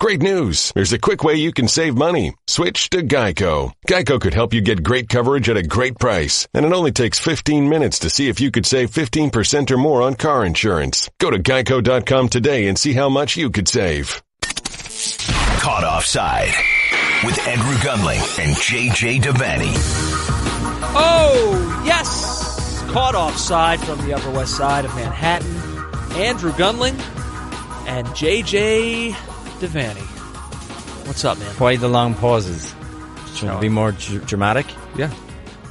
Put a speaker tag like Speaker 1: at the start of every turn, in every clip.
Speaker 1: Great news! There's a quick way you can save money. Switch to Geico. Geico could help you get great coverage at a great price, and it only takes 15 minutes to see if you could save 15% or more on car insurance. Go to geico.com today and see how much you could save.
Speaker 2: Caught Offside with Andrew Gunling and JJ Devaney.
Speaker 3: Oh, yes! Caught Offside from the Upper West Side of Manhattan. Andrew Gunling and JJ Devaney. What's up, man?
Speaker 4: Why the long pauses? Trying to be more dramatic?
Speaker 3: Yeah.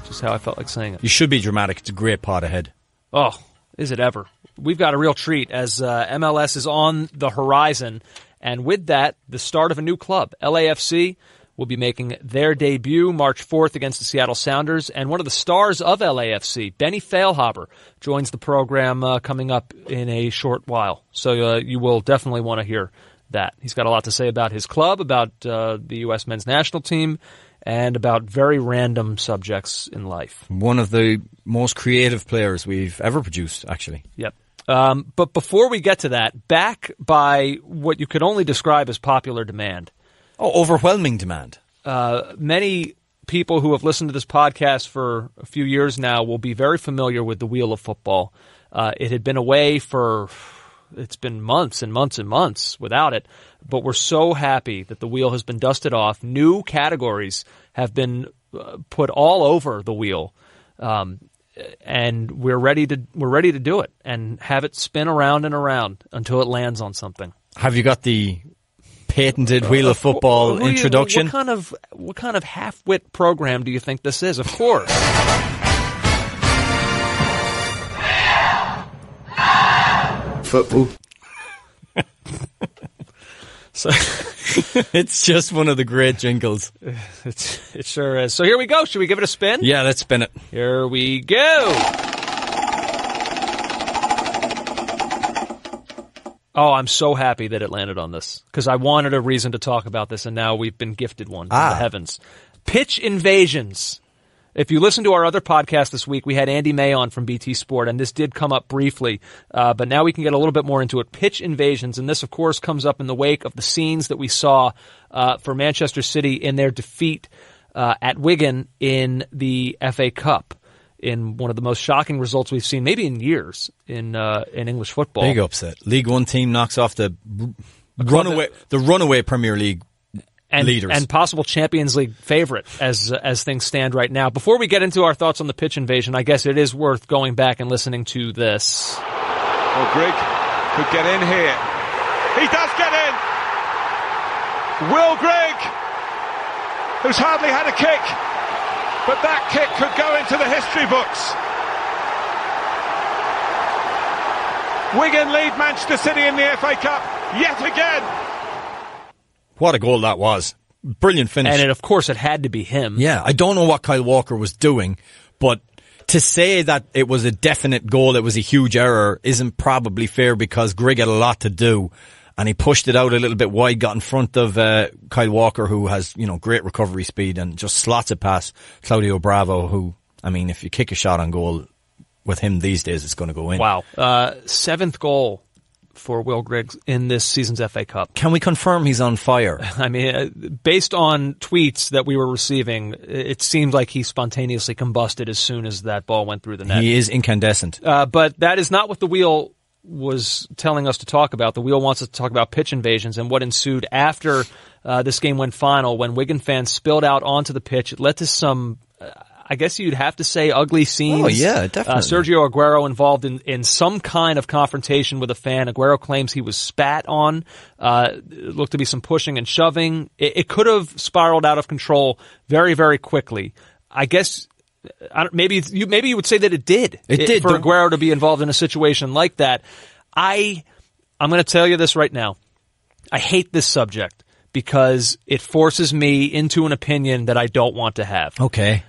Speaker 3: Just how I felt like saying it.
Speaker 4: You should be dramatic. It's a great pod ahead.
Speaker 3: Oh, is it ever? We've got a real treat as MLS is on the horizon. And with that, the start of a new club. LAFC will be making their debut March 4th against the Seattle Sounders. And one of the stars of LAFC, Benny Feilhaber, joins the program coming up in a short while. So you will definitely want to hear that. He's got a lot to say about his club, about the U.S. men's national team, and about very random subjects in life.
Speaker 4: One of the most creative players we've ever produced, actually.
Speaker 3: Yep. But before we get to that, back by what you could only describe as popular demand.
Speaker 4: Oh, overwhelming demand.
Speaker 3: Many people who have listened to this podcast for a few years now will be very familiar with the Wheel of Football. It had been away it's been months and months and months without it, but we're so happy that the wheel has been dusted off. New categories have been put all over the wheel, and we're ready to do it and have it spin around and around until it lands on something. Have
Speaker 4: you got the patented Wheel of Football introduction?
Speaker 3: What kind of half-wit program do you think this is? Of course.
Speaker 5: Football.
Speaker 3: So
Speaker 4: it's just one of the great jingles.
Speaker 3: It sure is. So here we go. Should we give it a spin?
Speaker 4: Yeah, let's spin it.
Speaker 3: Here we go. Oh, I'm so happy that it landed on this because I wanted a reason to talk about this, and now we've been gifted one from the heavens. Pitch invasions. If you listen to our other podcast this week, we had Andy May on from BT Sport, and this did come up briefly, but now we can get a little bit more into it. Pitch invasions, and this, of course, comes up in the wake of the scenes that we saw for Manchester City in their defeat at Wigan in the FA Cup, in one of the most shocking results we've seen, maybe in years, in English football.
Speaker 4: Big upset. League One team knocks off the runaway Premier League leaders.
Speaker 3: And possible Champions League favorite as things stand right now. Before we get into our thoughts on the pitch invasion, I guess it is worth going back and listening to this.
Speaker 6: Well, Grigg could get in here. He does get in! Will Grigg, who's hardly had a kick, but that kick could go into the history books. Wigan lead Manchester City in the FA Cup yet again.
Speaker 4: What a goal that was. Brilliant finish.
Speaker 3: And of course it had to be him.
Speaker 4: Yeah, I don't know what Kyle Walker was doing, but to say that it was a definite goal, it was a huge error, isn't probably fair because Grigg had a lot to do. And he pushed it out a little bit wide, got in front of Kyle Walker, who has, great recovery speed, and just slots it past Claudio Bravo, who, if you kick a shot on goal with him these days, it's going to go in.
Speaker 3: Wow. Seventh goal for Will Grigg in this season's FA Cup.
Speaker 4: Can we confirm he's on fire?
Speaker 3: Based on tweets that we were receiving, it seemed like he spontaneously combusted as soon as that ball went through the net.
Speaker 4: He is incandescent.
Speaker 3: But that is not what the wheel was telling us to talk about. The wheel wants us to talk about pitch invasions and what ensued after this game went final when Wigan fans spilled out onto the pitch. It led to some, I guess you'd have to say, ugly scenes.
Speaker 4: Oh, yeah, definitely.
Speaker 3: Sergio Aguero involved in some kind of confrontation with a fan. Aguero claims he was spat on. It looked to be some pushing and shoving. It could have spiraled out of control very, very quickly. I guess maybe you would say that it did.
Speaker 4: It did.
Speaker 3: For Aguero to be involved in a situation like that. I'm going to tell you this right now. I hate this subject because it forces me into an opinion that I don't want to have.
Speaker 4: Okay.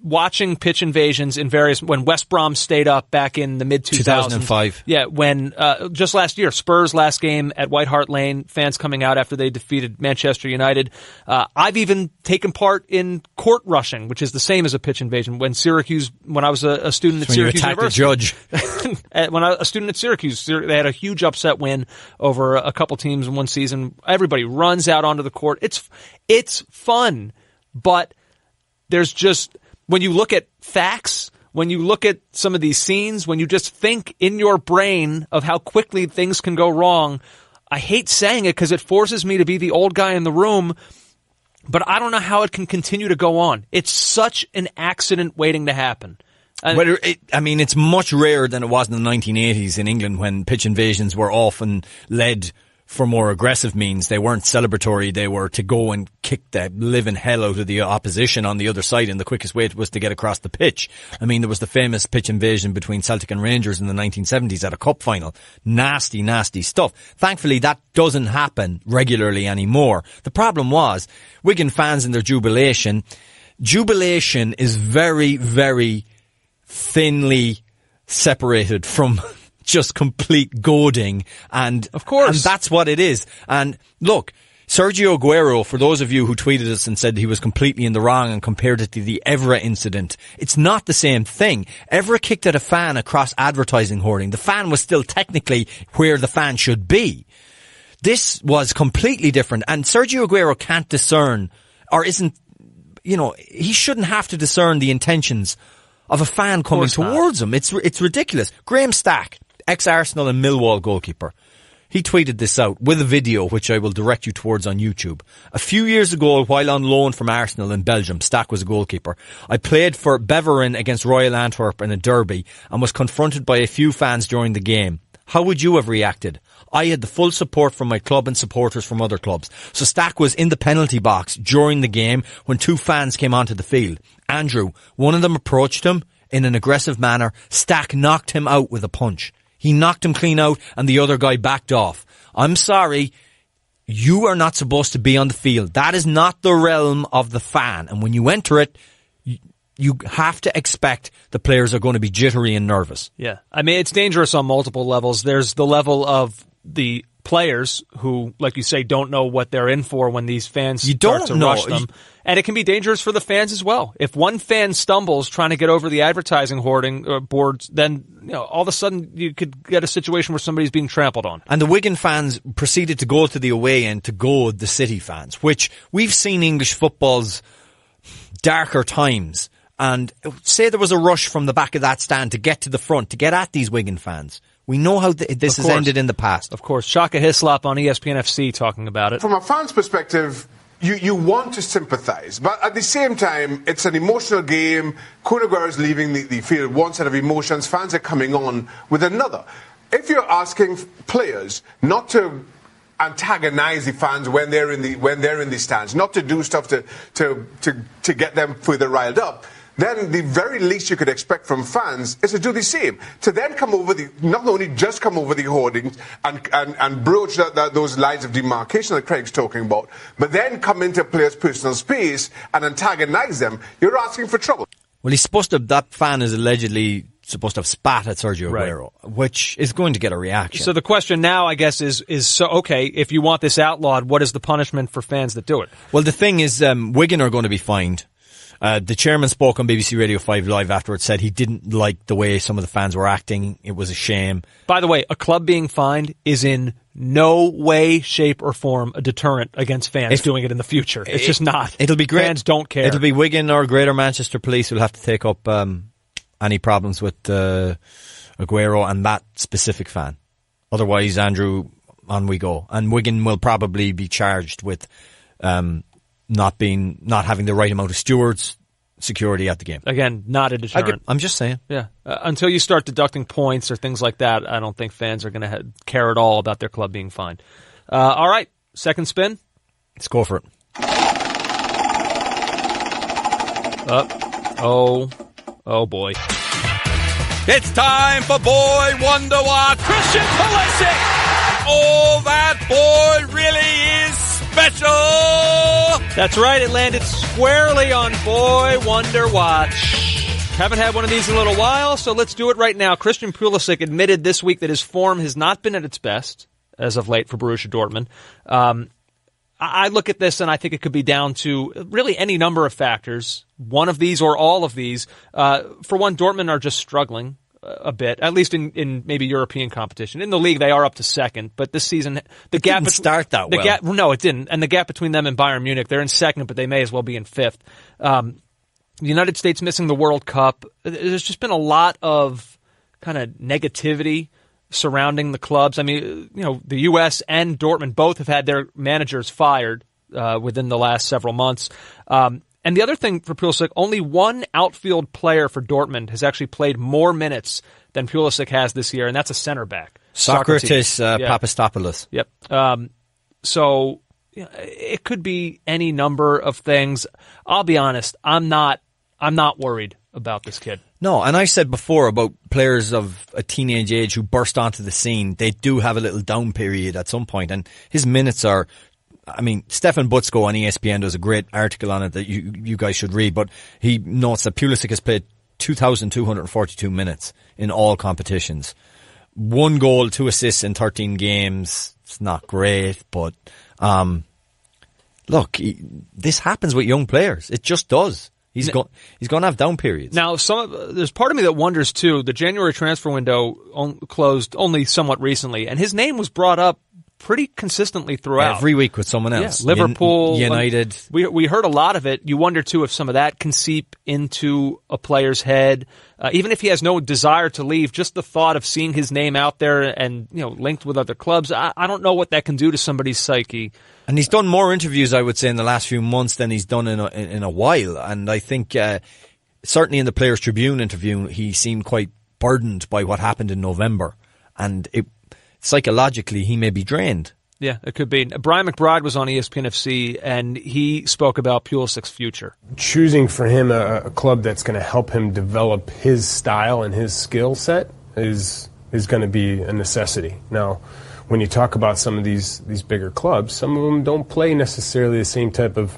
Speaker 3: watching pitch invasions in when West Brom stayed up back in the mid-2000s.
Speaker 4: 2005.
Speaker 3: Yeah, when just last year, Spurs last game at White Hart Lane, fans coming out after they defeated Manchester United. I've even taken part in court rushing, which is the same as a pitch invasion. When I was a student at Syracuse University.
Speaker 4: You attacked a judge.
Speaker 3: When I was a student at Syracuse, they had a huge upset win over a couple teams in one season. Everybody runs out onto the court. It's fun, but there's just, when you look at facts, when you look at some of these scenes, when you just think in your brain of how quickly things can go wrong, I hate saying it because it forces me to be the old guy in the room, but I don't know how it can continue to go on. It's such an accident waiting to happen.
Speaker 4: It's much rarer than it was in the 1980s in England when pitch invasions were often led for more aggressive means. They weren't celebratory. They were to go and kick the living hell out of the opposition on the other side, and the quickest way was to get across the pitch. I mean, there was the famous pitch invasion between Celtic and Rangers in the 1970s at a cup final. Nasty, nasty stuff. Thankfully, that doesn't happen regularly anymore. The problem was, Wigan fans in their jubilation is very, very thinly separated from just complete goading, and
Speaker 3: of course,
Speaker 4: and that's what it is. And look, Sergio Aguero, for those of you who tweeted us and said he was completely in the wrong and compared it to the Evra incident, it's not the same thing. Evra kicked at a fan across advertising hoarding. The fan was still technically where the fan should be. This was completely different, and Sergio Aguero can't discern, or isn't, he shouldn't have to discern the intentions of a fan coming towards him. It's ridiculous. Graham Stack, ex-Arsenal and Millwall goalkeeper, he tweeted this out with a video which I will direct you towards on YouTube. A few years ago, while on loan from Arsenal in Belgium, Stack was a goalkeeper. I played for Beveren against Royal Antwerp in a derby and was confronted by a few fans during the game. How would you have reacted? I had the full support from my club and supporters from other clubs. So Stack was in the penalty box during the game when two fans came onto the field. Andrew, one of them approached him in an aggressive manner. Stack knocked him out with a punch. He knocked him clean out and the other guy backed off. I'm sorry, you are not supposed to be on the field. That is not the realm of the fan. And when you enter it, you have to expect the players are going to be jittery and nervous.
Speaker 3: Yeah. I mean, it's dangerous on multiple levels. There's the level of the players who, like you say, don't know what they're in for when these fans start to rush them. And it can be dangerous for the fans as well. If one fan stumbles trying to get over the advertising hoarding boards, then all of a sudden you could get a situation where somebody's being trampled on.
Speaker 4: And the Wigan fans proceeded to go to the away end to goad the City fans, which we've seen English football's darker times. And say there was a rush from the back of that stand to get to the front, to get at these Wigan fans. We know how this has ended in the past.
Speaker 3: Of course. Shaka Hislop on ESPN FC talking about it.
Speaker 5: From a fan's perspective, you want to sympathise, but at the same time, it's an emotional game. Kun Aguero is leaving the field, one set of emotions, fans are coming on with another. If you're asking players not to antagonise the fans when they're in the stands, not to do stuff to get them further riled up, then the very least you could expect from fans is to do the same. To then come over not only just come over the hoardings and broach those lines of demarcation that Craig's talking about, but then come into players' personal space and antagonise them. You're asking for trouble.
Speaker 4: Well, that fan is allegedly supposed to have spat at Sergio Aguero, which is going to get a reaction.
Speaker 3: So the question now, I guess, is okay, if you want this outlawed, what is the punishment for fans that do it?
Speaker 4: Well, the thing is, Wigan are going to be fined. The chairman spoke on BBC Radio 5 Live afterwards, said he didn't like the way some of the fans were acting. It was a shame.
Speaker 3: By the way, a club being fined is in no way, shape, or form a deterrent against fans doing it in the future. It's just not.
Speaker 4: It'll be great.
Speaker 3: Fans don't care.
Speaker 4: It'll be Wigan or Greater Manchester Police who'll have to take up any problems with Aguero and that specific fan. Otherwise, Andrew, on we go. And Wigan will probably be charged with not having the right amount of stewards, security at the game.
Speaker 3: Again, not a deterrent.
Speaker 4: I'm just saying.
Speaker 3: Yeah. Until you start deducting points or things like that, I don't think fans are going to care at all about their club being fined. All right. Second spin.
Speaker 4: Let's go for it.
Speaker 3: Oh boy.
Speaker 7: It's time for Boy Wonder What.
Speaker 3: Christian Pulisic.
Speaker 7: Oh, that boy really is special.
Speaker 3: That's right. It landed squarely on Boy Wonder Watch. Haven't had one of these in a little while, so let's do it right now. Christian Pulisic admitted this week that his form has not been at its best as of late for Borussia Dortmund. I look at this and I think it could be down to really any number of factors, one of these or all of these. For one, Dortmund are just struggling a bit, at least in maybe European competition. In the league, they are up to second, but this season the gap
Speaker 4: didn't start that well.
Speaker 3: No, it didn't. And the gap between them and Bayern Munich, they're in second, but they may as well be in fifth. The United States missing the World Cup. There's just been a lot of kind of negativity surrounding the clubs. I mean, the U.S. and Dortmund both have had their managers fired within the last several months. And the other thing for Pulisic, only one outfield player for Dortmund has actually played more minutes than Pulisic has this year, and that's a center back.
Speaker 4: Socrates Papastopoulos.
Speaker 3: Yep. So it could be any number of things. I'll be honest, I'm not worried about this kid.
Speaker 4: No, and I said before about players of a teenage age who burst onto the scene, they do have a little down period at some point, and his minutes are, I mean, Stefan Butzko on ESPN does a great article on it that you guys should read, but he notes that Pulisic has played 2,242 minutes in all competitions. 1 goal, 2 assists in 13 games. It's not great, but look, this happens with young players. It just does. He's going to have down periods.
Speaker 3: Now, there's part of me that wonders, too. The January transfer window closed only somewhat recently, and his name was brought up pretty consistently throughout.
Speaker 4: Every week with someone else.
Speaker 3: Yeah, Liverpool.
Speaker 4: United.
Speaker 3: We heard a lot of it. You wonder, too, if some of that can seep into a player's head. Even if he has no desire to leave, just the thought of seeing his name out there and linked with other clubs, I don't know what that can do to somebody's psyche.
Speaker 4: And he's done more interviews, I would say, in the last few months than he's done in a while. And I think certainly in the Players' Tribune interview, he seemed quite burdened by what happened in November. And psychologically, he may be drained.
Speaker 3: Yeah, it could be. Brian McBride was on ESPN FC, and he spoke about Pulisic's future.
Speaker 8: Choosing for him a club that's going to help him develop his style and his skill set is going to be a necessity. Now, when you talk about some of these bigger clubs, some of them don't play necessarily the same type of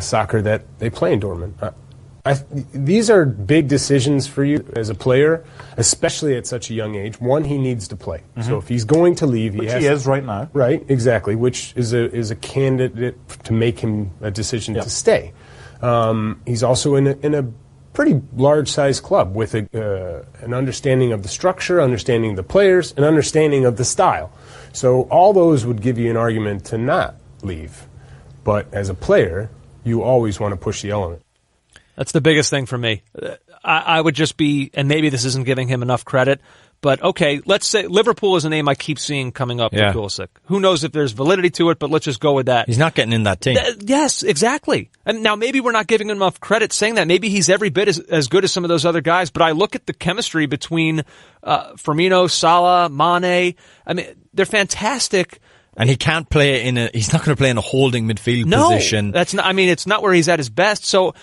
Speaker 8: soccer that they play in Dortmund. These are big decisions for you as a player, especially at such a young age. One, he needs to play. Mm-hmm. So if he's going to leave,
Speaker 9: he is right now.
Speaker 8: Right, exactly, which is a candidate to make him a decision to stay. He's also in a pretty large-sized club with an understanding of the structure, understanding of the players, and understanding of the style. So all those would give you an argument to not leave. But as a player, you always want to push the element.
Speaker 3: That's the biggest thing for me. I would just be, and maybe this isn't giving him enough credit, but okay, let's say Liverpool is a name I keep seeing coming up for Pulisic. Who knows if there's validity to it, but let's just go with that.
Speaker 4: He's not getting in that team.
Speaker 3: Yes, exactly. And now maybe we're not giving him enough credit saying that. Maybe he's every bit as good as some of those other guys, but I look at the chemistry between Firmino, Salah, Mane. I mean, they're fantastic.
Speaker 4: And he can't play he's not going to play in a holding midfield position.
Speaker 3: That's not, I mean, it's not where he's at his best. So,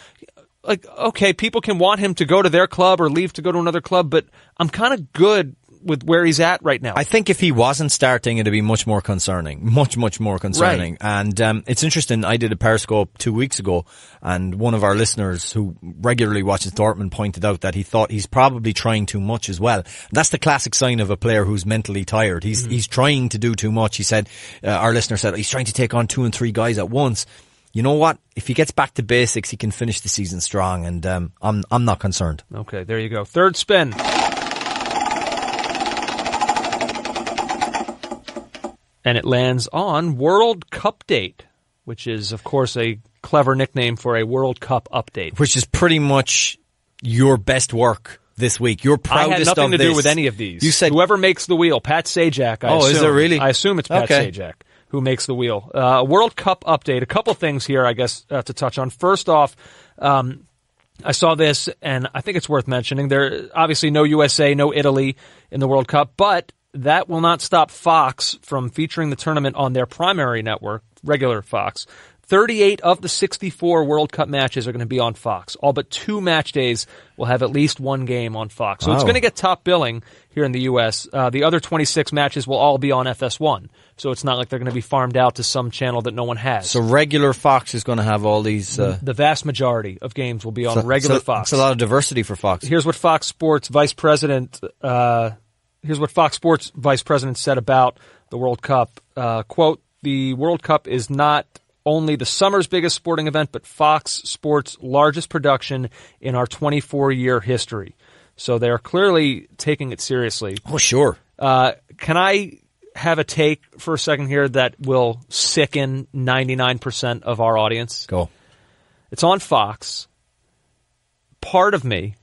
Speaker 3: okay, people can want him to go to their club or leave to go to another club, but I'm kind of good with where he's at right now.
Speaker 4: I think if he wasn't starting, it'd be much more concerning. Much, much more concerning.
Speaker 3: Right.
Speaker 4: And it's interesting, I did a Periscope 2 weeks ago, and one of our listeners who regularly watches Dortmund pointed out that he thought he's probably trying too much as well. That's the classic sign of a player who's mentally tired. He's trying to do too much. He said, our listener said, he's trying to take on 2 and 3 guys at once. You know what? If he gets back to basics, he can finish the season strong, and I'm not concerned.
Speaker 3: Okay, there you go. Third spin. And it lands on World Cup Date, which is, of course, a clever nickname for a World Cup update.
Speaker 4: Which is pretty much your best work this week. Your proudest of this.
Speaker 3: I had nothing to do with any of these.
Speaker 4: You said
Speaker 3: whoever makes the wheel, Pat Sajak. I assume.
Speaker 4: Is it really?
Speaker 3: I assume it's Pat Sajak who makes the wheel. World Cup update. A couple things here, I guess, to touch on. First off, I saw this, and I think it's worth mentioning. There obviously no USA, no Italy in the World Cup, but that will not stop Fox from featuring the tournament on their primary network, regular Fox. 38 of the 64 World Cup matches are going to be on Fox. All but 2 match days will have at least one game on Fox. So it's going to get top billing here in the U.S. The other 26 matches will all be on FS1. So it's not like they're going to be farmed out to some channel that no one has.
Speaker 4: So regular Fox is going to have all these...
Speaker 3: The vast majority of games will be on regular Fox.
Speaker 4: It's a lot of diversity for Fox.
Speaker 3: Here's what Fox Sports Vice President said about the World Cup. Quote, "The World Cup is not only the summer's biggest sporting event, but Fox Sports' largest production in our 24-year history." So they're clearly taking it seriously.
Speaker 4: Oh, sure.
Speaker 3: Can I have a take for a second here that will sicken 99% of our audience?
Speaker 4: Go.
Speaker 3: It's on Fox. Part of me,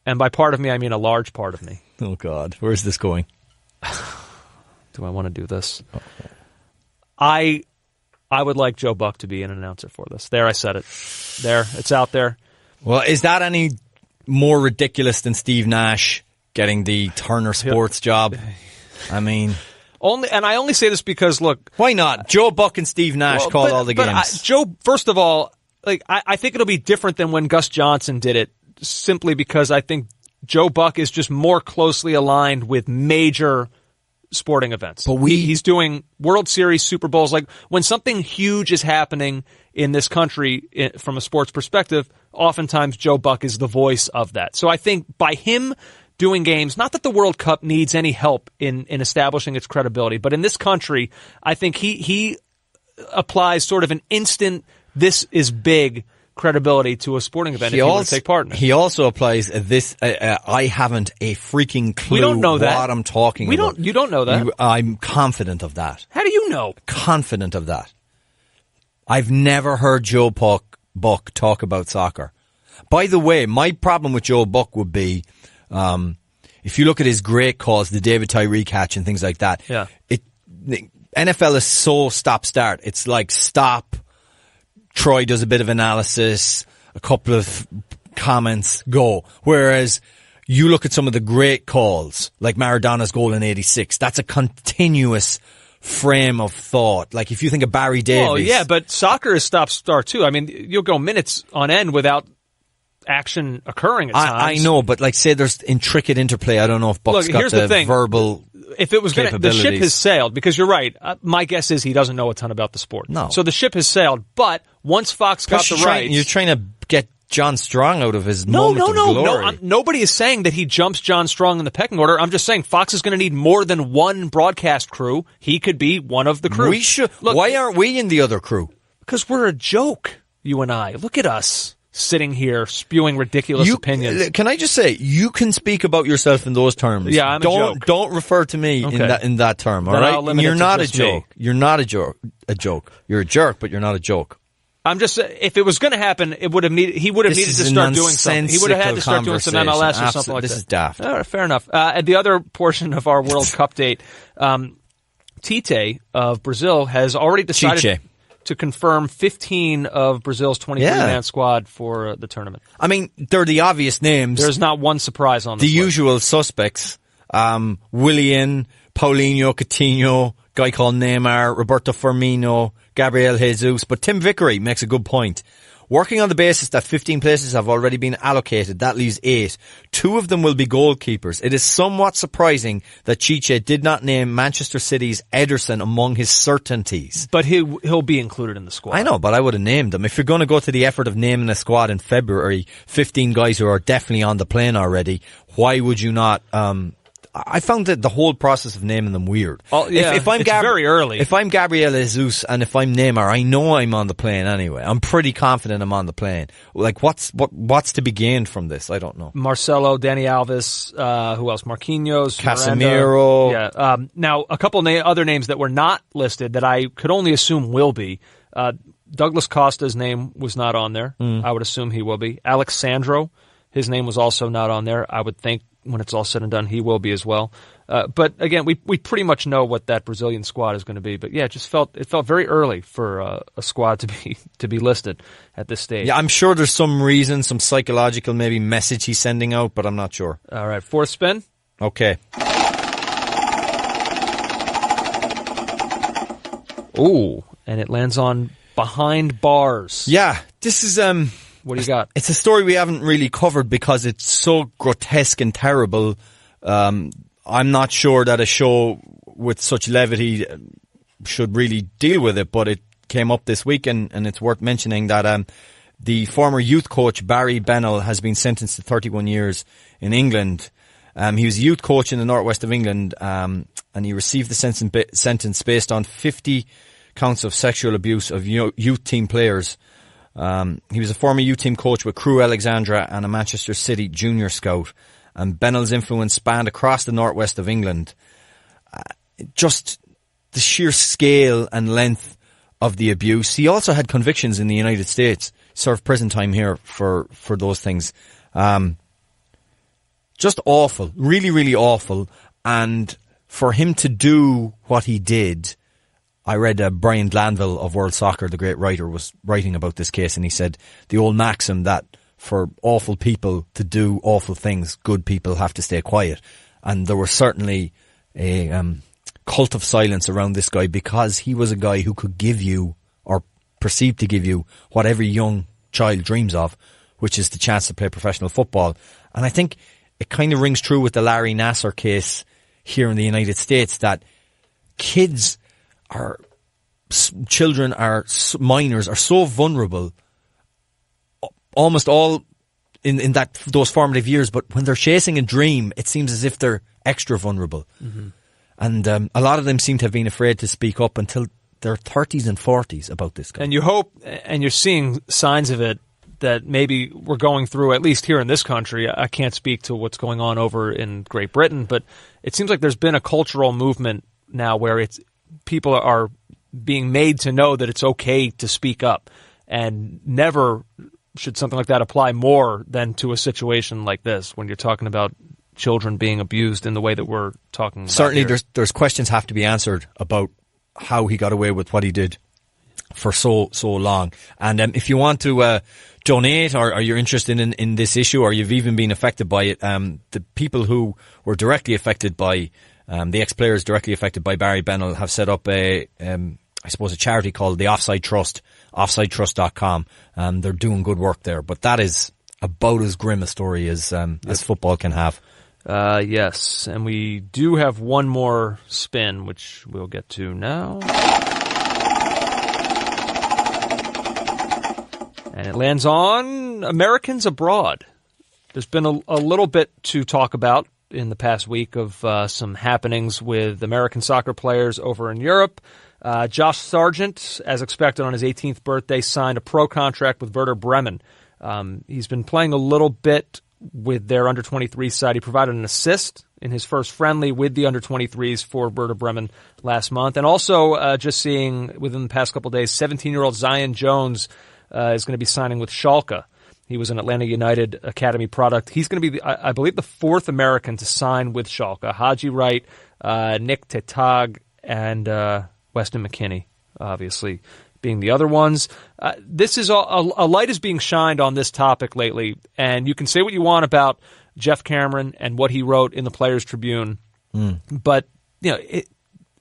Speaker 3: and by part of me I mean a large part of me.
Speaker 4: Oh, God. Where's this going?
Speaker 3: Do I want to do this? Okay. I would like Joe Buck to be an announcer for this. There, I said it. There, it's out there.
Speaker 4: Well, is that any more ridiculous than Steve Nash getting the Turner Sports job? I mean...
Speaker 3: I only say this because, look...
Speaker 4: Why not? Joe Buck and Steve Nash called all the games.
Speaker 3: Joe, first of all, I think it'll be different than when Gus Johnson did it, simply because I think Joe Buck is just more closely aligned with major sporting events. But he's doing World Series, Super Bowls. Like, when something huge is happening in this country from a sports perspective, oftentimes Joe Buck is the voice of that. So I think by him doing games, not that the World Cup needs any help in establishing its credibility, but in this country, I think he applies sort of an instant, this is big credibility to a sporting event if you want to take part in it.
Speaker 4: He also applies this, I haven't a freaking clue
Speaker 3: we don't know
Speaker 4: what
Speaker 3: that.
Speaker 4: I'm talking about.
Speaker 3: You don't know that.
Speaker 4: I'm confident of that.
Speaker 3: How do you know?
Speaker 4: Confident of that. I've never heard Joe Buck talk about soccer. By the way, my problem with Joe Buck would be, if you look at his great calls, the David Tyree catch and things like that, the NFL is so stop-start. It's like stop, Troy does a bit of analysis, a couple of comments, go. Whereas you look at some of the great calls, like Maradona's goal in 86, that's a continuous frame of thought. Like if you think of Barry Davies.
Speaker 3: Oh, yeah, but soccer is stop-start too. I mean, you'll go minutes on end without action occurring at times.
Speaker 4: I know, but like say there's intricate interplay. I don't know if Buck's got the verbal
Speaker 3: if it was the ship has sailed, because you're right. My guess is he doesn't know a ton about the sport.
Speaker 4: No.
Speaker 3: So the ship has sailed, but once Fox got the rights...
Speaker 4: You're trying to get John Strong out of his moment of glory.
Speaker 3: No, nobody is saying that he jumps John Strong in the pecking order. I'm just saying Fox is going to need more than one broadcast crew. He could be one of the crew.
Speaker 4: We should. Look, why aren't we in the other crew?
Speaker 3: Because we're a joke, you and I. Look at us sitting here spewing ridiculous opinions.
Speaker 4: Can I just say, you can speak about yourself in those terms.
Speaker 3: Yeah, I'm a joke.
Speaker 4: Don't refer to me in that term, all right? You're not a joke. You're not a joke. You're a jerk, but you're not a joke.
Speaker 3: I'm just if it was going to happen, he would have needed to start doing something. He would have had to start doing some MLS or something like that.
Speaker 4: This is daft.
Speaker 3: All right, fair enough. And the other portion of our World Cup date, Tite of Brazil has already decided to confirm 15 of Brazil's 23-man squad for the tournament. I
Speaker 4: mean, they're the obvious names.
Speaker 3: There's not one surprise on this list.
Speaker 4: Usual suspects. Willian, Paulinho, Coutinho, guy called Neymar, Roberto Firmino, Gabriel Jesus. But Tim Vickery makes a good point. Working on the basis that 15 places have already been allocated, that leaves 8. 2 of them will be goalkeepers. It is somewhat surprising that Chiche did not name Manchester City's Ederson among his certainties.
Speaker 3: But he'll be included in the squad.
Speaker 4: I know, but I would have named him. If you're going to go to the effort of naming a squad in February, 15 guys who are definitely on the plane already, why would you not... I found that the whole process of naming them weird.
Speaker 3: Oh, yeah, it's very early.
Speaker 4: If I'm Gabriel Jesus and if I'm Neymar, I know I'm on the plane anyway. I'm pretty confident I'm on the plane. Like, what's to be gained from this? I don't know.
Speaker 3: Marcelo, Dani Alves, who else? Marquinhos,
Speaker 4: Casemiro.
Speaker 3: Miranda. Yeah. Now, a couple other names that were not listed that I could only assume will be. Douglas Costa's name was not on there. I would assume he will be. Alex Sandro, his name was also not on there. I would think when it's all said and done, he will be as well. But again, we pretty much know what that Brazilian squad is going to be. But yeah, it felt very early for a squad to be listed at this stage.
Speaker 4: Yeah, I'm sure there's some reason, some psychological maybe message he's sending out, but I'm not sure.
Speaker 3: All right, fourth spin.
Speaker 4: Okay.
Speaker 3: Ooh, and it lands on behind bars.
Speaker 4: Yeah, this is
Speaker 3: what do you got?
Speaker 4: It's a story we haven't really covered because it's so grotesque and terrible. I'm not sure that a show with such levity should really deal with it, but it came up this week, and it's worth mentioning that the former youth coach Barry Bennell has been sentenced to 31 years in England. He was a youth coach in the northwest of England, and he received the sentence based on 50 counts of sexual abuse of youth team players. He was a former youth team coach with Crewe Alexandra and a Manchester City junior scout, and Bennell's influence spanned across the northwest of England. Just the sheer scale and length of the abuse. He also had convictions in the United States, served prison time here for those things. Just awful, really, really awful. And for him to do what he did, I read Brian Glanville of World Soccer, the great writer, was writing about this case, and he said the old maxim that for awful people to do awful things, good people have to stay quiet. And there was certainly a cult of silence around this guy because he was a guy who could give you, or perceived to give you, what every young child dreams of, which is the chance to play professional football. And I think it kind of rings true with the Larry Nassar case here in the United States, that minors are so vulnerable, almost all in those formative years, but when they're chasing a dream, it seems as if they're extra vulnerable. Mm-hmm. And a lot of them seem to have been afraid to speak up until their 30s and 40s about this guy.
Speaker 3: And you hope, and you're seeing signs of it, that maybe we're going through, at least here in this country. I can't speak to what's going on over in Great Britain, but it seems like there's been a cultural movement now where people are being made to know that it's okay to speak up, and never should something like that apply more than to a situation like this when you're talking about children being abused in the way that we're talking about.
Speaker 4: Certainly
Speaker 3: here.
Speaker 4: there's questions have to be answered about how he got away with what he did for so long. And if you want to donate, or you're interested in this issue, or you've even been affected by it, the people who were directly affected by the ex-players directly affected by Barry Bennell have set up a charity called the Offside Trust, offsidetrust.com. They're doing good work there, but that is about as grim a story as football can have.
Speaker 3: Yes, and we do have one more spin, which we'll get to now. And it lands on Americans abroad. There's been a little bit to talk about in the past week of some happenings with American soccer players over in Europe. Josh Sargent, as expected on his 18th birthday, signed a pro contract with Werder Bremen. He's been playing a little bit with their under-23 side. He provided an assist in his first friendly with the under-23s for Werder Bremen last month. And also, just seeing within the past couple of days, 17-year-old Zion Jones is going to be signing with Schalke. He was an Atlanta United Academy product. He's going to be, I believe, the fourth American to sign with Schalke. Haji Wright, Nick Tetag, and Weston McKennie, obviously, being the other ones. This is a light is being shined on this topic lately, and you can say what you want about Jeff Cameron and what he wrote in the Players Tribune, but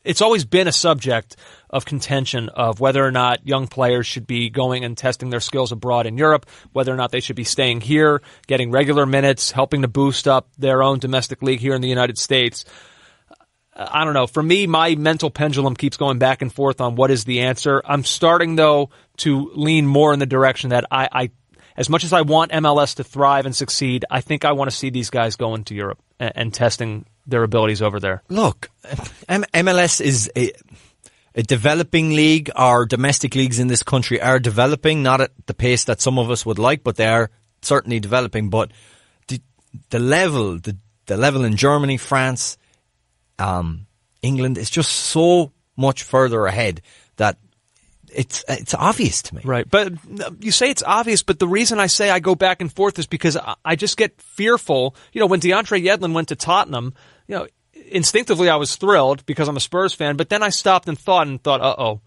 Speaker 3: it's always been a subject of contention of whether or not young players should be going and testing their skills abroad in Europe, whether or not they should be staying here, getting regular minutes, helping to boost up their own domestic league here in the United States. I don't know. For me, my mental pendulum keeps going back and forth on what is the answer. I'm starting, though, to lean more in the direction that I as much as I want MLS to thrive and succeed, I think I want to see these guys going to Europe and testing their abilities over there.
Speaker 4: Look, MLS is a developing league. Our domestic leagues in this country are developing, not at the pace that some of us would like, but they are certainly developing. But the level in Germany, France, England is just so much further ahead that it's obvious to me.
Speaker 3: Right. But you say it's obvious, but the reason I say I go back and forth is because I just get fearful. When DeAndre Yedlin went to Tottenham, instinctively I was thrilled because I'm a Spurs fan, but then I stopped and thought, uh-oh,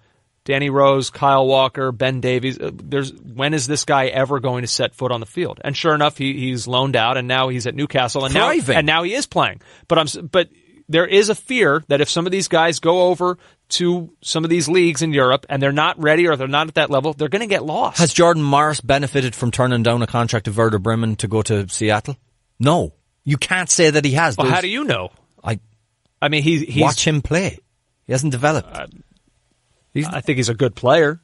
Speaker 3: Danny Rose, Kyle Walker, Ben Davies, when is this guy ever going to set foot on the field? And sure enough, he's loaned out, and now he's at Newcastle, and now he is playing. But there is a fear that if some of these guys go over to some of these leagues in Europe and they're not ready or they're not at that level, they're going to get lost.
Speaker 4: Has Jordan Morris benefited from turning down a contract to Werder Bremen to go to Seattle? No. You can't say that he has.
Speaker 3: Well, how do you know? I mean, he's
Speaker 4: watch him play. He hasn't developed.
Speaker 3: I think he's a good player.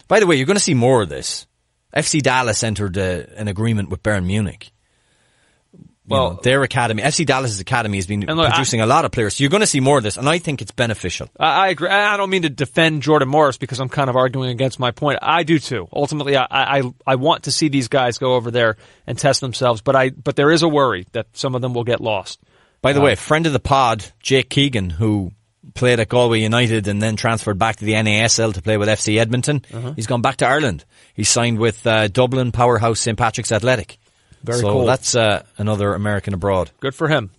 Speaker 4: By the way, you're going to see more of this. FC Dallas entered an agreement with Bayern Munich. Their academy, FC Dallas' academy has been producing a lot of players. So you're going to see more of this, and I think it's beneficial.
Speaker 3: I agree. I don't mean to defend Jordan Morris because I'm kind of arguing against my point. I do too. Ultimately, I want to see these guys go over there and test themselves, but there is a worry that some of them will get lost.
Speaker 4: By the way, friend of the pod, Jake Keegan, who played at Galway United and then transferred back to the NASL to play with FC Edmonton, he's gone back to Ireland. He signed with Dublin powerhouse St. Patrick's Athletic.
Speaker 3: Very cool.
Speaker 4: So that's another American abroad.
Speaker 3: Good for him.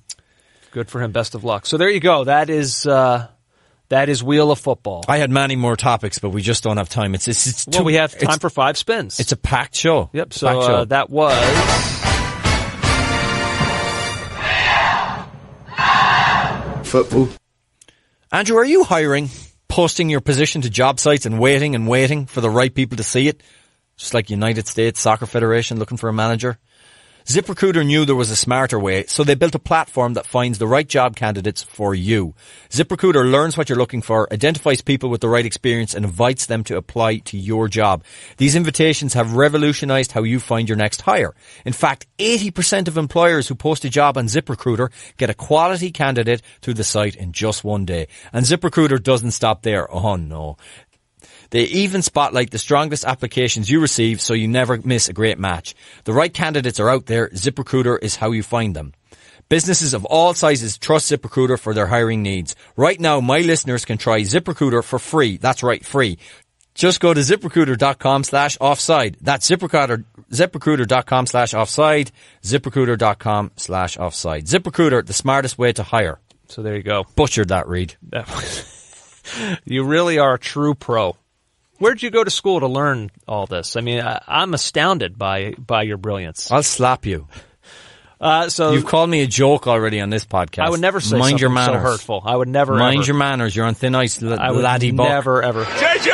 Speaker 3: Good for him. Best of luck. So there you go. That is Wheel of Football.
Speaker 4: I had many more topics, but we just don't have time.
Speaker 3: We have time for 5 spins.
Speaker 4: It's a packed show.
Speaker 3: Yep. So that was
Speaker 9: football.
Speaker 4: Andrew, are you hiring, posting your position to job sites and waiting for the right people to see it? Just like United States Soccer Federation looking for a manager? ZipRecruiter knew there was a smarter way, so they built a platform that finds the right job candidates for you. ZipRecruiter learns what you're looking for, identifies people with the right experience, and invites them to apply to your job. These invitations have revolutionized how you find your next hire. In fact, 80% of employers who post a job on ZipRecruiter get a quality candidate through the site in just one day. And ZipRecruiter doesn't stop there. Oh no. They even spotlight the strongest applications you receive so you never miss a great match. The right candidates are out there. ZipRecruiter is how you find them. Businesses of all sizes trust ZipRecruiter for their hiring needs. Right now, my listeners can try ZipRecruiter for free. That's right, free. Just go to ZipRecruiter.com/offside. That's ZipRecruiter.com/offside. ZipRecruiter.com/offside. ZipRecruiter, the smartest way to hire.
Speaker 3: So there you go.
Speaker 4: Butchered that, Reed.
Speaker 3: You really are a true pro. Where'd you go to school to learn all this? I mean, I'm astounded by your brilliance.
Speaker 4: I'll slap you.
Speaker 3: So
Speaker 4: you've called me a joke already on this podcast.
Speaker 3: I would never say something so hurtful. I would never.
Speaker 4: Mind your manners. You're on thin ice, laddie buck.
Speaker 3: Never ever.
Speaker 7: JJ,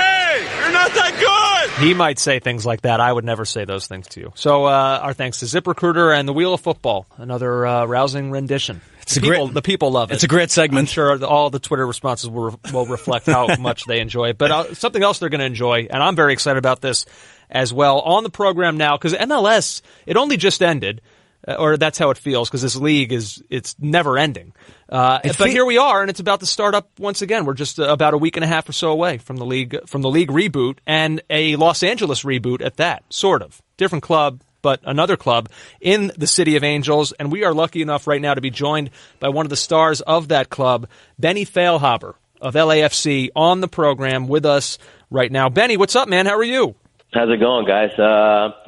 Speaker 7: you're not that good.
Speaker 3: He might say things like that. I would never say those things to you. So our thanks to ZipRecruiter and the Wheel of Football. Another rousing rendition. The people love it.
Speaker 4: It's a great segment.
Speaker 3: I'm sure all the Twitter responses will reflect how much they enjoy it. But something else they're going to enjoy, and I'm very excited about this as well, on the program now, because MLS, it only just ended, or that's how it feels, because this league it's never ending. But here we are, and it's about to start up once again. We're just about a week and a half or so away from the league reboot, and a Los Angeles reboot at that, sort of. Different club, but another club in the City of Angels. And we are lucky enough right now to be joined by one of the stars of that club, Benny Feilhaber of LAFC, on the program with us right now. Benny, what's up, man? How are you?
Speaker 10: How's it going, guys?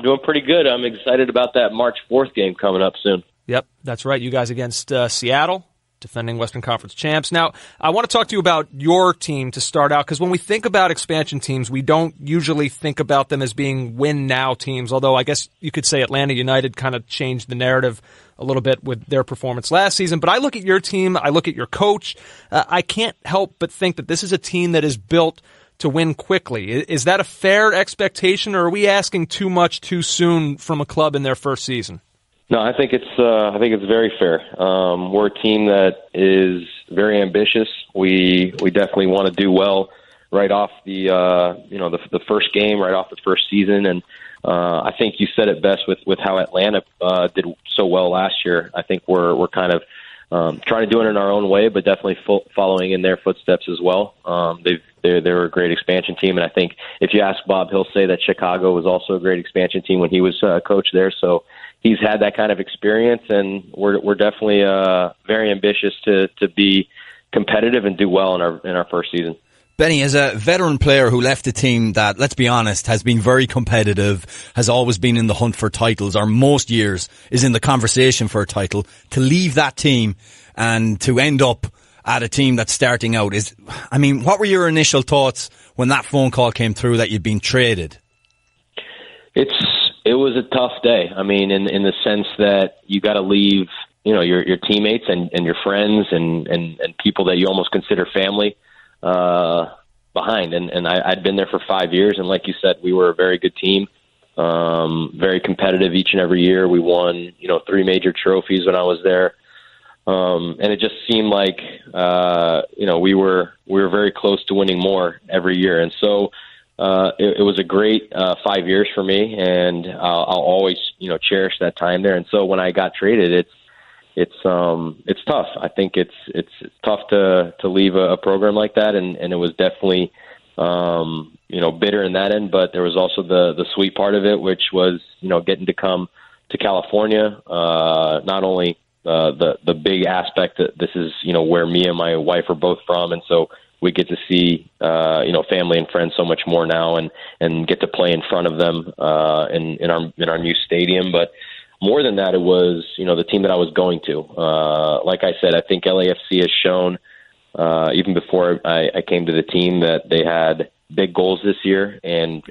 Speaker 10: Doing pretty good. I'm excited about that March 4th game coming up soon.
Speaker 3: Yep, that's right. You guys against Seattle, defending Western Conference champs. Now, I want to talk to you about your team to start out, because when we think about expansion teams, we don't usually think about them as being win-now teams, although I guess you could say Atlanta United kind of changed the narrative a little bit with their performance last season. But I look at your team, I look at your coach, I can't help but think that this is a team that is built to win quickly. Is that a fair expectation, or are we asking too much too soon from a club in their first season?
Speaker 10: No, I think it's very fair. We're a team that is very ambitious. We definitely want to do well right off the first game, right off the first season, and I think you said it best with how Atlanta did so well last year. I think we're kind of trying to do it in our own way, but definitely following in their footsteps as well. They're a great expansion team, and I think if you ask Bob, he'll say that Chicago was also a great expansion team when he was coach there. So he's had that kind of experience, and we're definitely very ambitious to be competitive and do well in our first season.
Speaker 4: Benny, as a veteran player who left a team that, let's be honest, has been very competitive, has always been in the hunt for titles, or most years is in the conversation for a title, to leave that team and to end up at a team that's starting out what were your initial thoughts when that phone call came through that you'd been traded?
Speaker 10: It was a tough day. I mean, in the sense that you got to leave your teammates and your friends and people that you almost consider family behind. And I'd been there for 5 years, and like you said, we were a very good team, very competitive each and every year. We won 3 major trophies when I was there, and it just seemed like we were very close to winning more every year. And so it was a great 5 years for me, and I'll always cherish that time there. And so when I got traded, it's tough. I think it's tough to leave a program like that, and it was definitely bitter in that end. But there was also the sweet part of it, which was getting to come to California. Not only the big aspect that this is where me and my wife are both from, and so we get to see family and friends so much more now, and get to play in front of them in our new stadium. But more than that, it was the team that I was going to. Like I said, I think LAFC has shown even before I came to the team that they had big goals this year and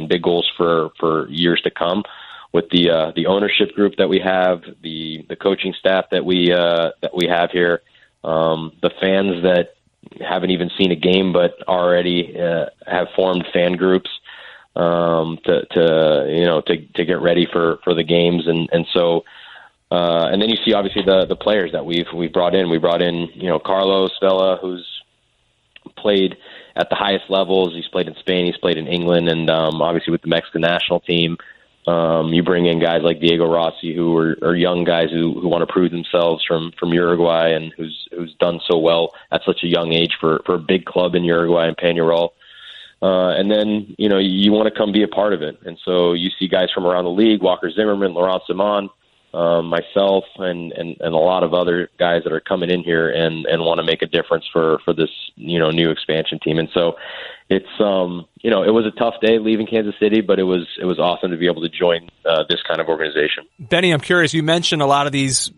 Speaker 10: big goals for years to come. With the ownership group that we have, the coaching staff that we have here, the fans that haven't even seen a game but already have formed fan groups to get ready for the games, and so and then you see obviously the players that we've brought in. We brought in Carlos Vela, who's played at the highest levels. He's played in Spain, he's played in England, and obviously with the Mexican national team. You bring in guys like Diego Rossi, who are young guys who want to prove themselves from Uruguay, and who's done so well at such a young age for a big club in Uruguay and Peñarol. And then you want to come be a part of it, and so you see guys from around the league: Walker Zimmerman, Laurent Simon, myself, and a lot of other guys that are coming in here and want to make a difference for this new expansion team. And so it's it was a tough day leaving Kansas City, but it was awesome to be able to join this kind of organization.
Speaker 3: Benny, I'm curious. You mentioned a lot of these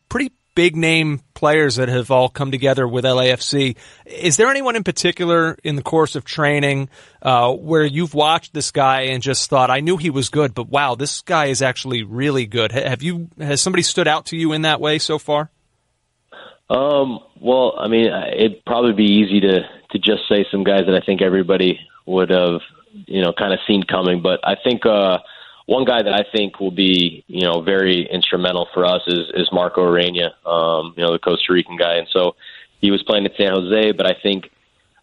Speaker 3: pretty big name players that have all come together with LAFC. Is there anyone in particular in the course of training where you've watched this guy and just thought, I knew he was good, but wow, this guy is actually really good? Has somebody stood out to you in that way so far?
Speaker 10: Well, I mean, it'd probably be easy to just say some guys that I think everybody would have, kind of seen coming. But I think one guy that I think will be, very instrumental for us is Marco Arena, the Costa Rican guy. And so he was playing at San Jose, but I think,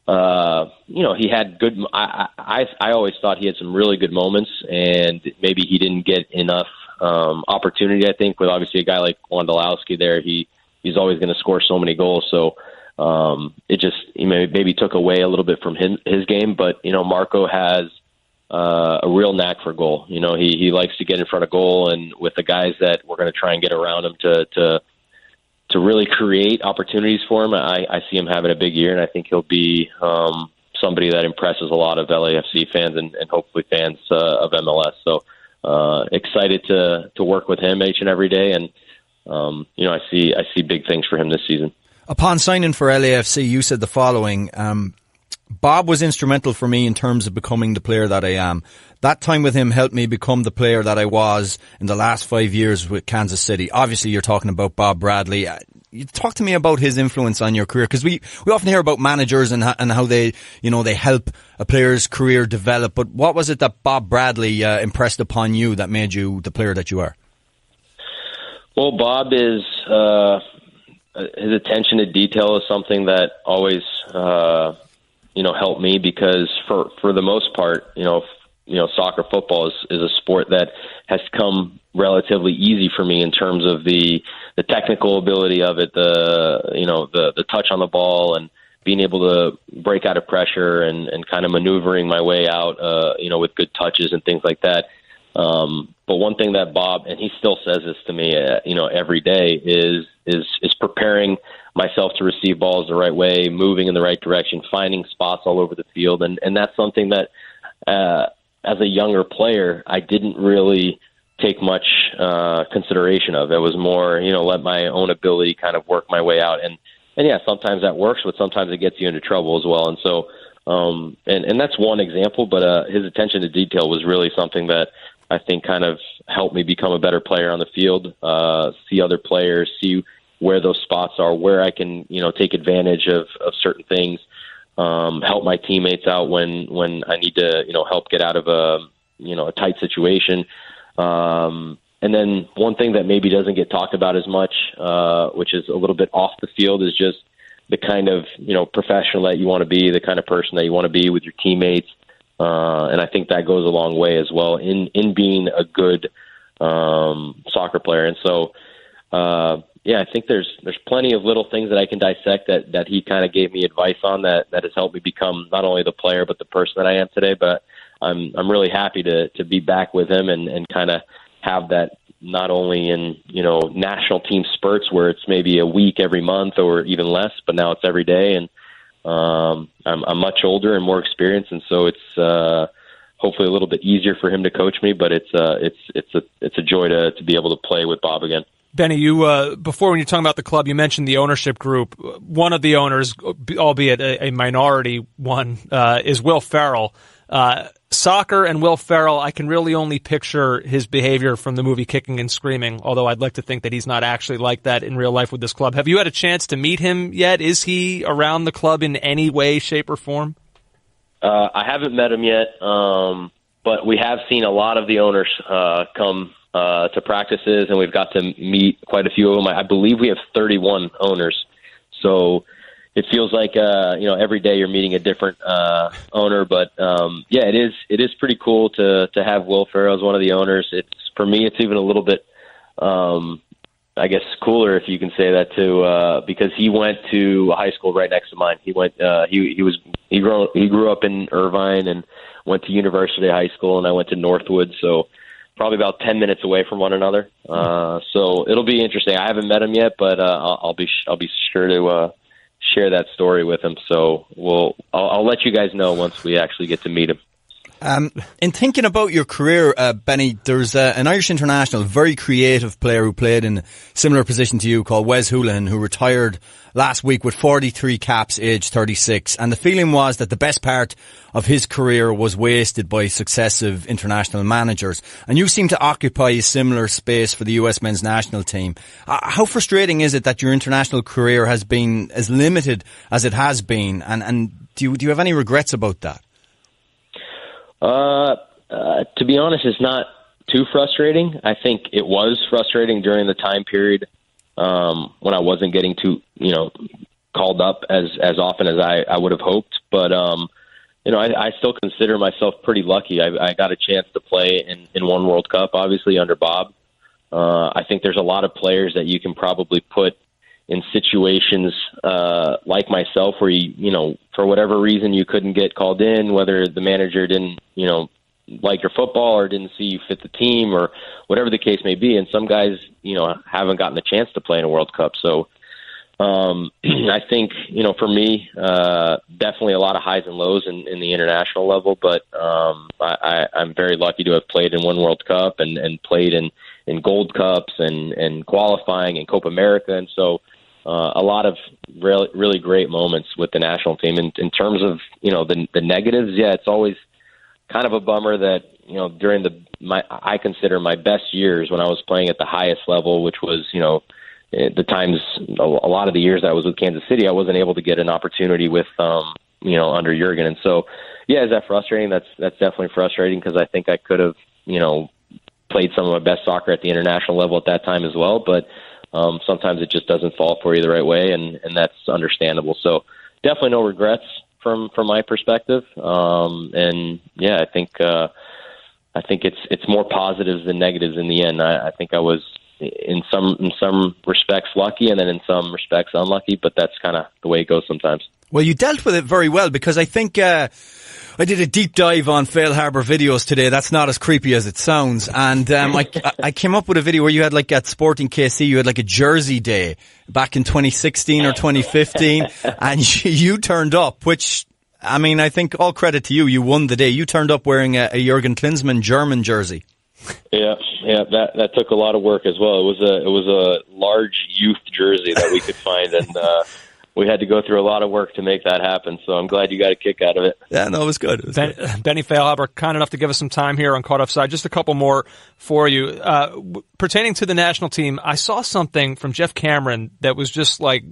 Speaker 10: he had good. I always thought he had some really good moments, and maybe he didn't get enough opportunity. I think with obviously a guy like Wondolowski there, he's always going to score so many goals. So it just maybe took away a little bit from his game. But Marco has a real knack for goal. He likes to get in front of goal, and with the guys that we're going to try and get around him to really create opportunities for him, I see him having a big year, and I think he'll be somebody that impresses a lot of LAFC fans and hopefully fans of MLS. So excited to work with him each and every day, and I see big things for him this season.
Speaker 4: Upon signing for LAFC, you said the following: Bob was instrumental for me in terms of becoming the player that I am. That time with him helped me become the player that I was in the last 5 years with Kansas City. Obviously, you're talking about Bob Bradley. You talk to me about his influence on your career, because we often hear about managers and how they help a player's career develop. But what was it that Bob Bradley impressed upon you that made you the player that you are?
Speaker 10: Well, Bob is his attention to detail is something that always helped me, because for the most part, soccer, football is a sport that has come relatively easy for me in terms of the technical ability of it, the touch on the ball, and being able to break out of pressure and kind of maneuvering my way out, with good touches and things like that. But one thing that Bob, and he still says this to me, every day, is preparing myself to receive balls the right way, moving in the right direction, finding spots all over the field. And that's something that, as a younger player, I didn't really take much consideration of. It was more, let my own ability kind of work my way out. And yeah, sometimes that works, but sometimes it gets you into trouble as well. And so, and that's one example, but his attention to detail was really something that I think kind of helped me become a better player on the field, see other players, see where those spots are, where I can, take advantage of certain things, help my teammates out when I need to, help get out of a tight situation. And then one thing that maybe doesn't get talked about as much, which is a little bit off the field, is just the kind of, professional that you want to be, the kind of person that you want to be with your teammates. And I think that goes a long way as well in being a good soccer player. And so, I think there's plenty of little things that I can dissect that he kind of gave me advice on that has helped me become not only the player but the person that I am today. But I'm really happy to be back with him and kind of have that not only in national team spurts where it's maybe a week every month or even less, but now it's every day. And I'm much older and more experienced, and so it's hopefully a little bit easier for him to coach me. But it's a joy to be able to play with Bob again.
Speaker 3: Benny, you before when you're talking about the club, you mentioned the ownership group. One of the owners, albeit a minority one, is Will Ferrell. Soccer and Will Ferrell, I can really only picture his behavior from the movie Kicking and Screaming, although I'd like to think that he's not actually like that in real life with this club. Have you had a chance to meet him yet? Is he around the club in any way, shape, or form?
Speaker 10: I haven't met him yet, but we have seen a lot of the owners come to practices, and we've got to meet quite a few of them. I believe we have 31 owners, so it feels like every day you're meeting a different owner. But it is pretty cool to have Will Ferrell as one of the owners. For me, it's even a little bit, I guess, cooler if you can say that too, because he went to a high school right next to mine. He went he grew up in Irvine and went to University High School, and I went to Northwood, so probably about 10 minutes away from one another. So it'll be interesting. I haven't met him yet, but I'll be sure to share that story with him. So I'll let you guys know once we actually get to meet him.
Speaker 4: In thinking about your career, Benny, there's an Irish international, very creative player who played in a similar position to you called Wes Hoolahan, who retired last week with 43 caps, age 36. And the feeling was that the best part of his career was wasted by successive international managers. And you seem to occupy a similar space for the US men's national team. How frustrating is it that your international career has been as limited as it has been? And do you have any regrets about that?
Speaker 10: To be honest, it's not too frustrating. I think it was frustrating during the time period when I wasn't getting too, called up as often as I would have hoped. But I still consider myself pretty lucky. I got a chance to play in one World Cup, obviously under Bob. I think there's a lot of players that you can probably put in situations like myself where for whatever reason you couldn't get called in, whether the manager didn't like your football or didn't see you fit the team or whatever the case may be. And some guys haven't gotten the chance to play in a World Cup. So I think for me definitely a lot of highs and lows in the international level, but I'm very lucky to have played in one World Cup and played in Gold Cups and qualifying in Copa America. And so a lot of really great moments with the national team. In terms of the negatives, it's always kind of a bummer that during I consider my best years when I was playing at the highest level, which was the times a lot of the years that I was with Kansas City, I wasn't able to get an opportunity with under Jurgen. And so is that frustrating? That's definitely frustrating because I think I could have played some of my best soccer at the international level at that time as well, but sometimes it just doesn't fall for you the right way, and that's understandable. So definitely no regrets from my perspective. I think it's more positives than negatives in the end. I think I was in some respects lucky, and then in some respects unlucky, but that's kind of the way it goes sometimes.
Speaker 4: Well, you dealt with it very well, because I think I did a deep dive on Feilhaber videos today. That's not as creepy as it sounds. And I came up with a video where you had, like, at Sporting KC, you had like a jersey day back in 2016 or 2015, and you turned up, which, I mean, I think all credit to you. You won the day. You turned up wearing a Jurgen Klinsmann German jersey.
Speaker 10: Yeah, that took a lot of work as well. It was a large youth jersey that we could find, and we had to go through a lot of work to make that happen. So I'm glad you got a kick out of it.
Speaker 4: Yeah, no, it was good.
Speaker 3: Benny Feilhaber, kind enough to give us some time here on Caught Offside. Just a couple more for you. Pertaining to the national team, I saw something from Jeff Cameron that was just like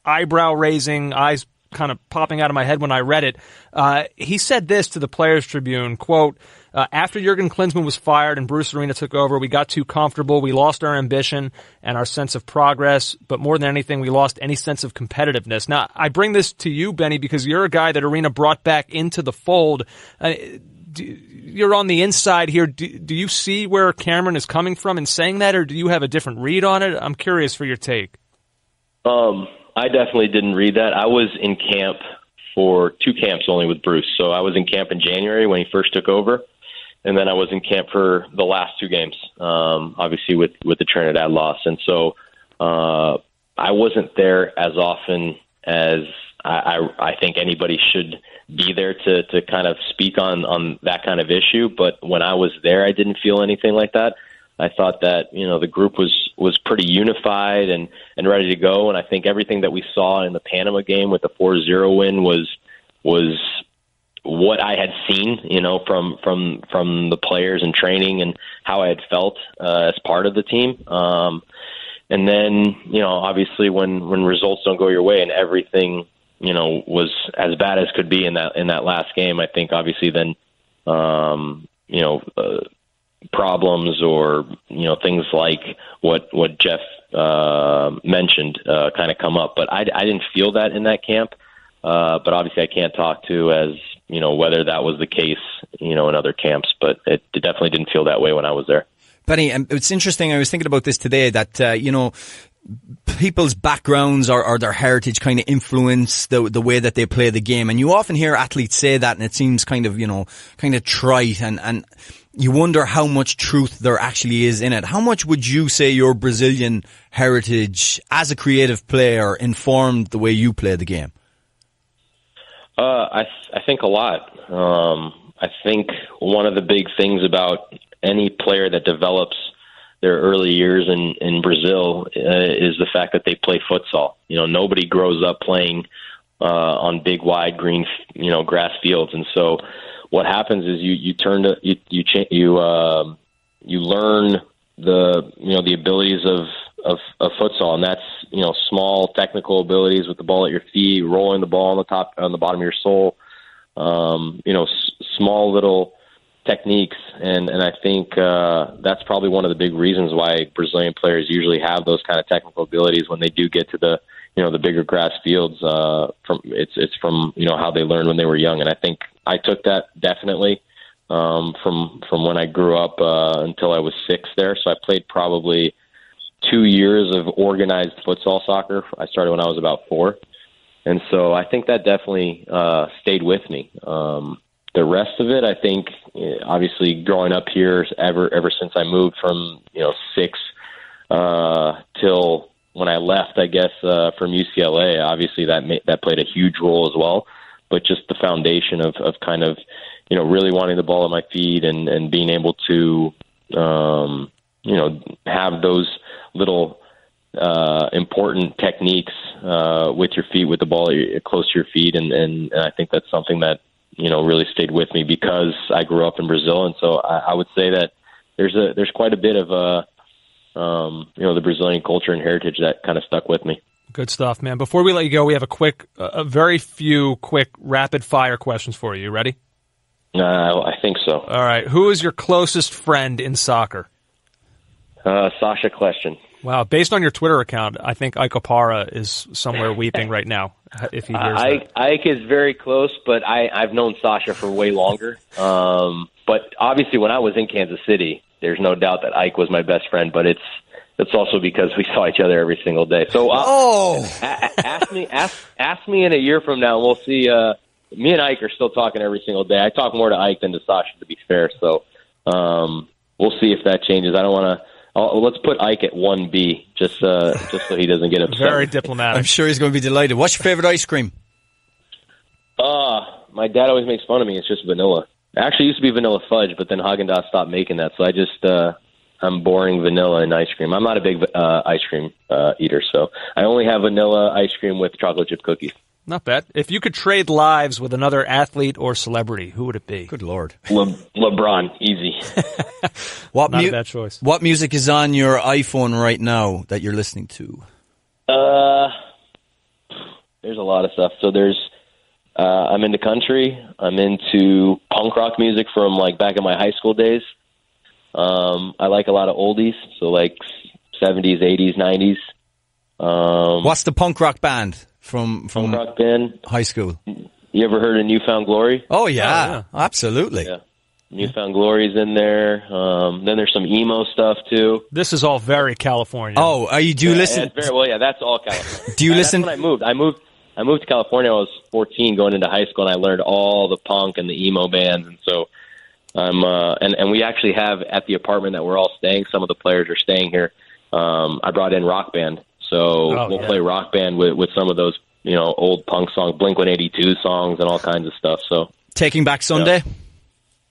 Speaker 3: eyebrow raising, eyes kind of popping out of my head when I read it. He said this to the Players Tribune, quote, after Jurgen Klinsmann was fired and Bruce Arena took over, we got too comfortable. We lost our ambition and our sense of progress, but more than anything, we lost any sense of competitiveness. Now, I bring this to you, Benny, because you're a guy that Arena brought back into the fold. You're on the inside here. Do you see where Cameron is coming from in saying that, or do you have a different read on it? I'm curious for your take.
Speaker 10: I definitely didn't read that. I was in camp for 2 camps only with Bruce. So I was in camp in January when he first took over, and then I was in camp for the last 2 games, obviously with the Trinidad loss. And so I wasn't there as often as I think anybody should be there to kind of speak on that kind of issue. But when I was there, I didn't feel anything like that. I thought that, the group was pretty unified and ready to go. And I think everything that we saw in the Panama game with the 4-0 win was what I had seen, from the players and training and how I had felt as part of the team. And then, obviously when results don't go your way and everything, was as bad as could be in that last game, I think obviously then, problems or things like what Jeff mentioned kind of come up, but I didn't feel that in that camp. But obviously I can't talk to as whether that was the case in other camps, but it definitely didn't feel that way when I was there.
Speaker 4: Benny, it's interesting. I was thinking about this today that people's backgrounds or their heritage kind of influence the way that they play the game, and you often hear athletes say that, and it seems kind of trite, and you wonder how much truth there actually is in it. How much would you say your Brazilian heritage as a creative player informed the way you play the game?
Speaker 10: I think a lot. I think one of the big things about any player that develops their early years in Brazil is the fact that they play futsal. Nobody grows up playing on big, wide, green, grass fields, and so what happens is you learn the abilities of futsal, and that's small technical abilities with the ball at your feet, rolling the ball on the bottom of your sole, small little techniques, and I think that's probably one of the big reasons why Brazilian players usually have those kind of technical abilities when they do get to the bigger grass fields. It's from how they learned when they were young, and I think I took that definitely from when I grew up until I was 6 there. So I played probably 2 years of organized futsal soccer. I started when I was about 4, and so I think that definitely stayed with me. The rest of it, I think, obviously growing up here ever since I moved from 6 till when I left, I guess, from UCLA, obviously that played a huge role as well. But just the foundation of kind of, really wanting the ball at my feet and being able to, have those little important techniques with your feet, with the ball close to your feet. And I think that's something that, really stayed with me because I grew up in Brazil. And so I would say that there's quite a bit of the Brazilian culture and heritage that kind of stuck with me.
Speaker 3: Good stuff, man. Before we let you go, we have a very few quick rapid fire questions for you. You ready?
Speaker 10: I think so.
Speaker 3: All right. Who is your closest friend in soccer?
Speaker 10: Sasha Kljestan.
Speaker 3: Wow. Based on your Twitter account, I think Ike Opara is somewhere weeping right now. If he hears that.
Speaker 10: Ike is very close, but I've known Sasha for way longer. But obviously, when I was in Kansas City, there's no doubt that Ike was my best friend. But it's also because we saw each other every single day. So ask me in a year from now, and we'll see. Me and Ike are still talking every single day. I talk more to Ike than to Sasha, to be fair. So we'll see if that changes. I don't want to. Let's put Ike at 1B just so he doesn't get upset.
Speaker 3: Very diplomatic.
Speaker 4: I'm sure he's going to be delighted. What's your favorite ice cream?
Speaker 10: My dad always makes fun of me. It's just vanilla. It actually used to be vanilla fudge, but then Haagen-Dazs stopped making that, so I just I'm boring vanilla and ice cream. I'm not a big ice cream eater, so I only have vanilla ice cream with chocolate chip cookies.
Speaker 3: Not bad. If you could trade lives with another athlete or celebrity, who would it be?
Speaker 4: Good Lord.
Speaker 10: LeBron, easy.
Speaker 3: Not a bad choice.
Speaker 4: What music is on your iPhone right now that you're listening to?
Speaker 10: There's a lot of stuff. So I'm into country. I'm into punk rock music from like back in my high school days. I like a lot of oldies, so like 70s, 80s, 90s.
Speaker 4: What's the punk rock band from
Speaker 10: punk rock band
Speaker 4: high school?
Speaker 10: You ever heard of Newfound Glory?
Speaker 4: Oh yeah, absolutely.
Speaker 10: Yeah. Newfound Glory's in there. Then there's some emo stuff too.
Speaker 3: This is all very California.
Speaker 4: Oh, do you listen?
Speaker 10: That's all California.
Speaker 4: Do you listen?
Speaker 10: That's when I moved. I moved to California. I was 14, going into high school, and I learned all the punk and the emo bands, and so. And we actually have at the apartment that we're all staying, some of the players are staying here. I brought in Rock Band. So we'll play Rock Band with some of those, old punk songs, Blink-182 songs and all kinds of stuff. So
Speaker 4: Taking Back Sunday?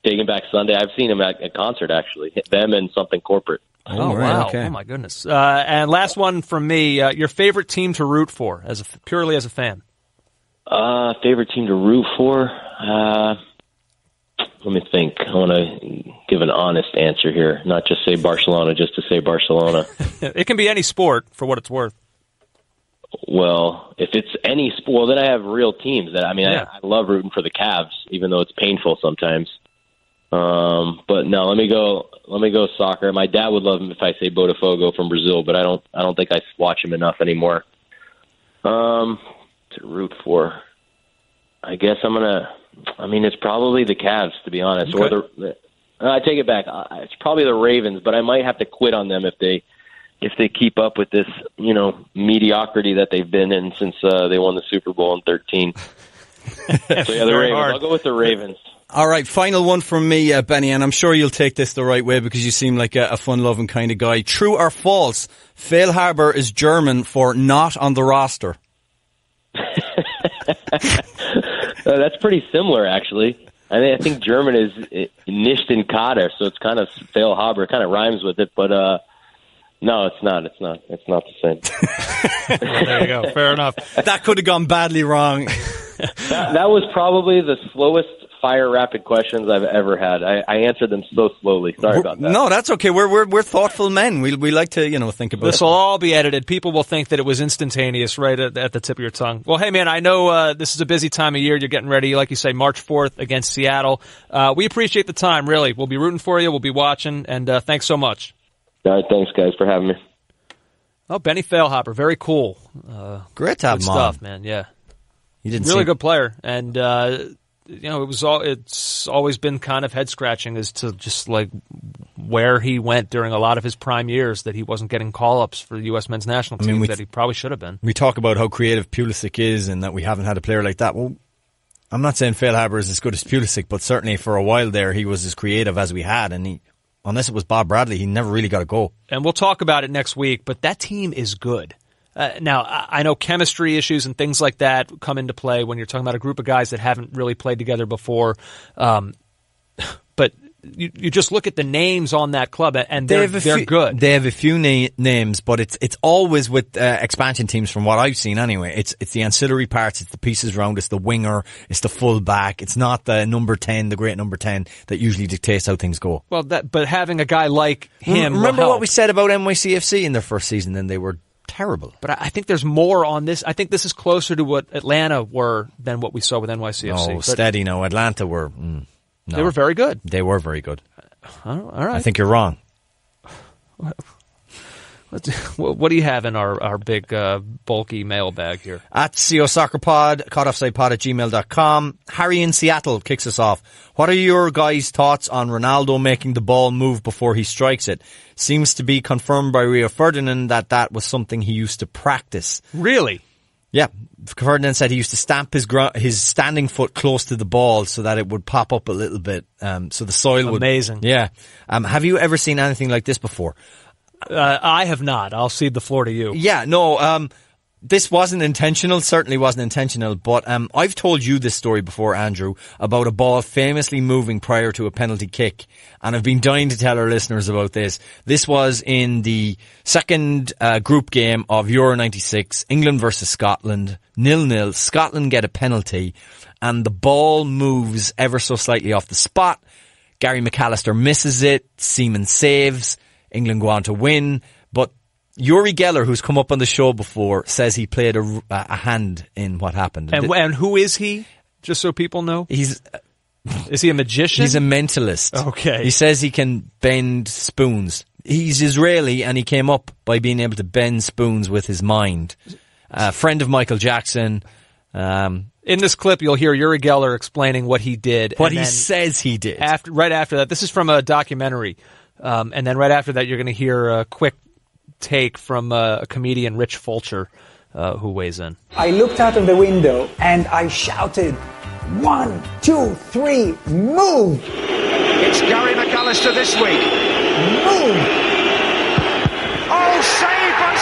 Speaker 10: Taking Back Sunday. I've seen them at a concert, actually. Them and Something Corporate.
Speaker 3: Oh, wow. Okay. Oh, my goodness. And last one from me, your favorite team to root for, purely as a fan?
Speaker 10: Favorite team to root for? Let me think. I want to give an honest answer here, not just say Barcelona, just to say Barcelona.
Speaker 3: It can be any sport, for what it's worth.
Speaker 10: Well, if it's any sport, well, then I have real teams. I love rooting for the Cavs, even though it's painful sometimes. But no, let me go soccer. My dad would love him if I say Botafogo from Brazil, but I don't think I watch him enough anymore. To root for, I guess it's probably the Cavs, to be honest. Okay. I take it back. It's probably the Ravens, but I might have to quit on them if they keep up with this, mediocrity that they've been in since they won the Super Bowl in 2013. So yeah, the Ravens. Hard. I'll go with the Ravens.
Speaker 4: All right, final one from me, Benny, and I'm sure you'll take this the right way because you seem like a fun-loving kind of guy. True or false? Feilhaber is German for not on the roster.
Speaker 10: That's pretty similar, actually. I think German is nicht in Kader, so it's kind of Feilhaber. It kind of rhymes with it, but no, it's not. It's not the same.
Speaker 3: Well, there you go. Fair enough.
Speaker 4: That could have gone badly wrong.
Speaker 10: That was probably the slowest fire rapid questions I've ever had. I answered them so slowly. Sorry about that.
Speaker 4: No, that's okay. We're thoughtful men. We like to think about
Speaker 3: this. Will all be edited. People will think that it was instantaneous, right at the tip of your tongue. Well, hey man, I know this is a busy time of year. You're getting ready, like you say, March 4th against Seattle. We appreciate the time. Really, we'll be rooting for you. We'll be watching, and thanks so much.
Speaker 10: All right, thanks guys for having me.
Speaker 3: Oh, Benny Feilhaber, very cool.
Speaker 4: Great to have him on.
Speaker 3: Stuff, man. Yeah,
Speaker 4: really
Speaker 3: good player, and. It's always been kind of head scratching as to just like where he went during a lot of his prime years, that he wasn't getting call ups for the U.S. men's national team that he probably should have been.
Speaker 4: We talk about how creative Pulisic is and that we haven't had a player like that. Well, I'm not saying Feilhaber is as good as Pulisic, but certainly for a while there he was as creative as we had, and unless it was Bob Bradley, he never really got a go.
Speaker 3: And we'll talk about it next week, but that team is good. Now, I know chemistry issues and things like that come into play when you're talking about a group of guys that haven't really played together before. But you just look at the names on that club, and they're good.
Speaker 4: They have a few names, but it's always with expansion teams from what I've seen anyway. It's the ancillary parts, it's the pieces around, it's the winger, it's the full back. It's not the number 10, the great number 10 that usually dictates how things go.
Speaker 3: Well, but having a guy like him
Speaker 4: Remember what we said about NYCFC in their first season, then they were terrible.
Speaker 3: But I think there's more on this. I think this is closer to what Atlanta were than what we saw with NYCFC.
Speaker 4: Oh, steady. No, Atlanta were... No.
Speaker 3: They were very good.
Speaker 4: They were very good.
Speaker 3: All right.
Speaker 4: I think you're wrong.
Speaker 3: What do you have in our big, bulky mailbag here?
Speaker 4: At CO Soccer Pod, caughtoffsidepod@gmail.com. Harry in Seattle kicks us off. What are your guys' thoughts on Ronaldo making the ball move before he strikes it? Seems to be confirmed by Rio Ferdinand that was something he used to practice.
Speaker 3: Really?
Speaker 4: Yeah. Ferdinand said he used to stamp his standing foot close to the ball so that it would pop up a little bit. So the soil would...
Speaker 3: Amazing.
Speaker 4: Yeah. Have you ever seen anything like this before?
Speaker 3: I have not. I'll cede the floor to you.
Speaker 4: Yeah, no, this wasn't intentional, certainly wasn't intentional, but I've told you this story before, Andrew, about a ball famously moving prior to a penalty kick, and I've been dying to tell our listeners about this. This was in the second group game of Euro 96, England versus Scotland, 0-0. Scotland get a penalty, and the ball moves ever so slightly off the spot. Gary McAllister misses it, Seaman saves, England go on to win, but Yuri Geller, who's come up on the show before, says he played a hand in what happened.
Speaker 3: And who is he? Just so people know. Is he a magician?
Speaker 4: He's a mentalist.
Speaker 3: Okay.
Speaker 4: He says he can bend spoons. He's Israeli, and he came up by being able to bend spoons with his mind. A friend of Michael Jackson.
Speaker 3: In this clip, you'll hear Yuri Geller explaining what he did.
Speaker 4: What he says he did.
Speaker 3: Right after that, this is from a documentary. And then right after that, you're going to hear a quick take from a comedian, Rich Fulcher, who weighs in.
Speaker 11: I looked out of the window and I shouted, 1, 2, 3, move!
Speaker 6: It's Gary McAllister this week.
Speaker 11: Move!
Speaker 6: Oh, saved by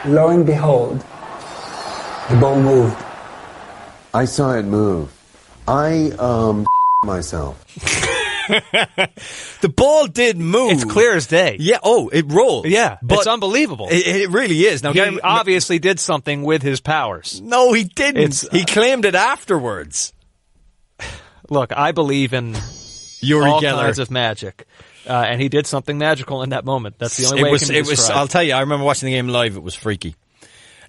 Speaker 6: Seaman!
Speaker 11: Lo and behold, the ball moved.
Speaker 9: I saw it move. I myself.
Speaker 4: The ball did move.
Speaker 3: It's clear as day.
Speaker 4: Yeah. Oh, it rolled.
Speaker 3: Yeah. But it's unbelievable.
Speaker 4: It really is. Now,
Speaker 3: he obviously did something with his powers.
Speaker 4: No, he didn't. He claimed it afterwards.
Speaker 3: Look, I believe in
Speaker 4: Yuri
Speaker 3: all
Speaker 4: Geller.
Speaker 3: kinds of magic. And he did something magical in that moment. That's the only way it can be described.
Speaker 4: I'll tell you, I remember watching the game live. It was freaky.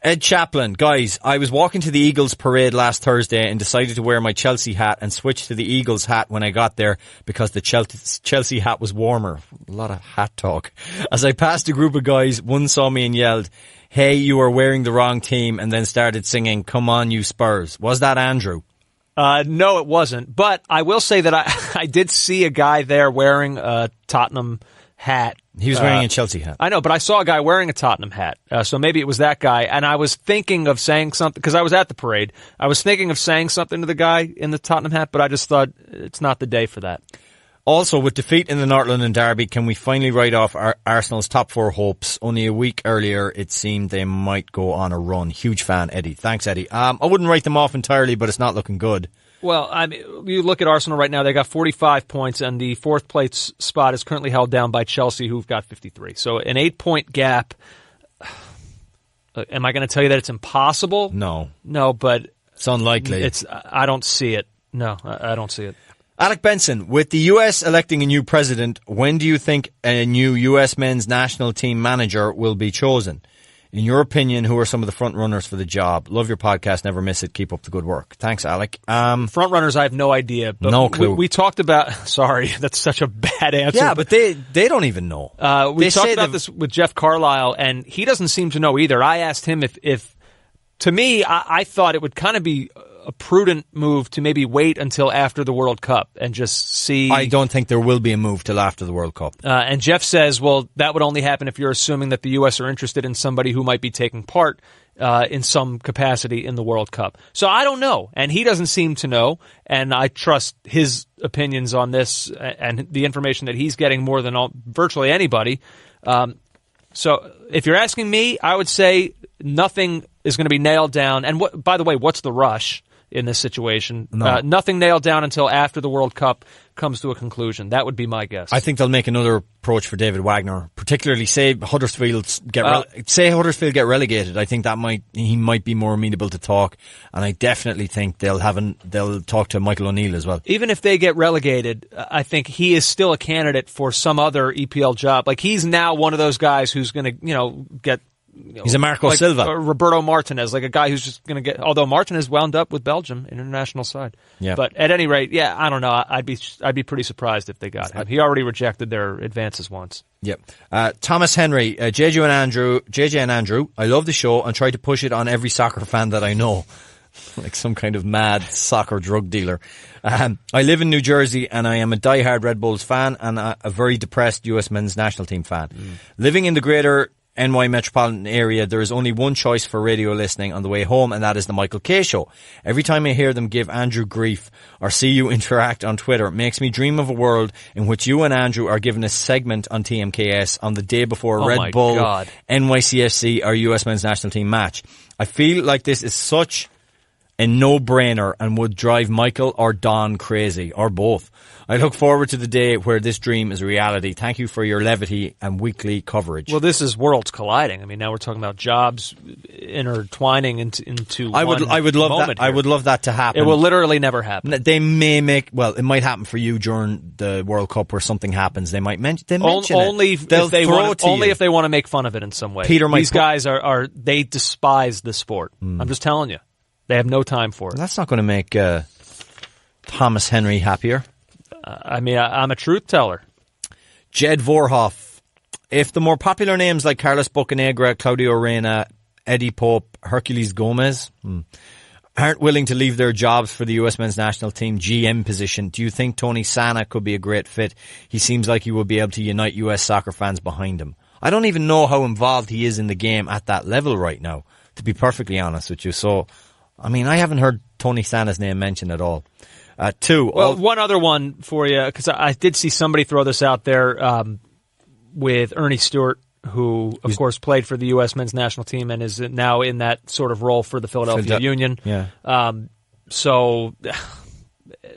Speaker 4: Ed Chaplin, guys, I was walking to the Eagles parade last Thursday and decided to wear my Chelsea hat and switch to the Eagles hat when I got there because the Chelsea hat was warmer. A lot of hat talk. As I passed a group of guys, one saw me and yelled, "Hey, you are wearing the wrong team," and then started singing, "Come on, you Spurs." Was that Andrew?
Speaker 3: No, it wasn't. But I will say that I did see a guy there wearing a Tottenham hat.
Speaker 4: He was wearing a Chelsea hat.
Speaker 3: I know, but I saw a guy wearing a Tottenham hat. So maybe it was that guy. And I was thinking of saying something, because I was at the parade. I was thinking of saying something to the guy in the Tottenham hat, but I just thought it's not the day for that.
Speaker 4: Also, with defeat in the North London Derby, can we finally write off Arsenal's top four hopes? Only a week earlier, it seemed they might go on a run. Huge fan, Eddie. Thanks, Eddie. I wouldn't write them off entirely, but it's not looking good.
Speaker 3: Well, I mean, you look at Arsenal right now, they got 45 points, and the fourth place spot is currently held down by Chelsea, who've got 53. So an 8-point gap. Am I going to tell you that it's impossible?
Speaker 4: No.
Speaker 3: No, but
Speaker 4: it's unlikely.
Speaker 3: I don't see it. No, I don't see it.
Speaker 4: Alec Benson, with the US electing a new president, when do you think a new US men's national team manager will be chosen? In your opinion, who are some of the front runners for the job? Love your podcast. Never miss it. Keep up the good work. Thanks, Alec.
Speaker 3: Front runners, I have no idea. But
Speaker 4: no clue.
Speaker 3: We talked about, sorry, that's such a bad answer.
Speaker 4: Yeah, but they don't even know.
Speaker 3: We talked about this with Jeff Carlisle, and he doesn't seem to know either. I asked him if to me, I thought it would kind of be a prudent move to maybe wait until after the World Cup and just see.
Speaker 4: I don't think there will be a move till after the World Cup.
Speaker 3: And Jeff says, well, that would only happen if you're assuming that the U.S. are interested in somebody who might be taking part in some capacity in the World Cup. So I don't know, and he doesn't seem to know, and I trust his opinions on this and the information that he's getting more than virtually anybody. So if you're asking me, I would say nothing is going to be nailed down. And by the way, what's the rush in this situation?
Speaker 4: No.
Speaker 3: Nothing nailed down until after the World Cup comes to a conclusion. That would be my guess.
Speaker 4: I think they'll make another approach for David Wagner, particularly say Huddersfield get relegated. I think he might be more amenable to talk, and I definitely think they'll talk to Michael O'Neill as well.
Speaker 3: Even if they get relegated, I think he is still a candidate for some other EPL job. Like, he's now one of those guys who's going to, get.
Speaker 4: He's a Marco Silva.
Speaker 3: Roberto Martinez, like a guy who's just going to get, although Martinez wound up with Belgium, international side.
Speaker 4: Yeah.
Speaker 3: But at any rate, yeah, I don't know. I'd be pretty surprised if they got him. He already rejected their advances once.
Speaker 4: Yep. Thomas Henry, JJ and Andrew, I love the show and try to push it on every soccer fan that I know. Like some kind of mad soccer drug dealer. I live in New Jersey and I am a diehard Red Bulls fan and a very depressed US men's national team fan. Living in the greater NY metropolitan area, there is only one choice for radio listening on the way home, and that is the Michael K Show. Every time I hear them give Andrew grief or see you interact on Twitter, it makes me dream of a world in which you and Andrew are given a segment on TMKS on the day before a Red Bull, NYCFC or US men's national team match. I feel like this is such a no-brainer and would drive Michael or Don crazy, or both. I look forward to the day where this dream is a reality. Thank you for your levity and weekly coverage.
Speaker 3: Well, this is worlds colliding. I mean, now we're talking about jobs intertwining into
Speaker 4: I would love that.
Speaker 3: Here.
Speaker 4: I would love that to happen.
Speaker 3: It will literally never happen.
Speaker 4: They may make, well, it might happen for you during the World Cup where something happens. They might mention
Speaker 3: only
Speaker 4: it.
Speaker 3: If they want to make fun of it in some way. These guys they despise the sport. I'm just telling you. They have no time for it.
Speaker 4: That's not going to make Thomas Henry happier.
Speaker 3: I'm a truth teller.
Speaker 4: Jed Vorhoff. If the more popular names like Carlos Bocanegra, Claudio Reyna, Eddie Pope, Hercules Gomez aren't willing to leave their jobs for the US men's national team GM position, do you think Tony Sana could be a great fit? He seems like he will be able to unite US soccer fans behind him. I don't even know how involved he is in the game at that level right now, to be perfectly honest with you. So, I haven't heard Tony Sana's name mentioned at all.
Speaker 3: One other one for you, because I did see somebody throw this out there with Ernie Stewart, who, of course, played for the U.S. men's national team and is now in that sort of role for the Philadelphia Union.
Speaker 4: Yeah.
Speaker 3: So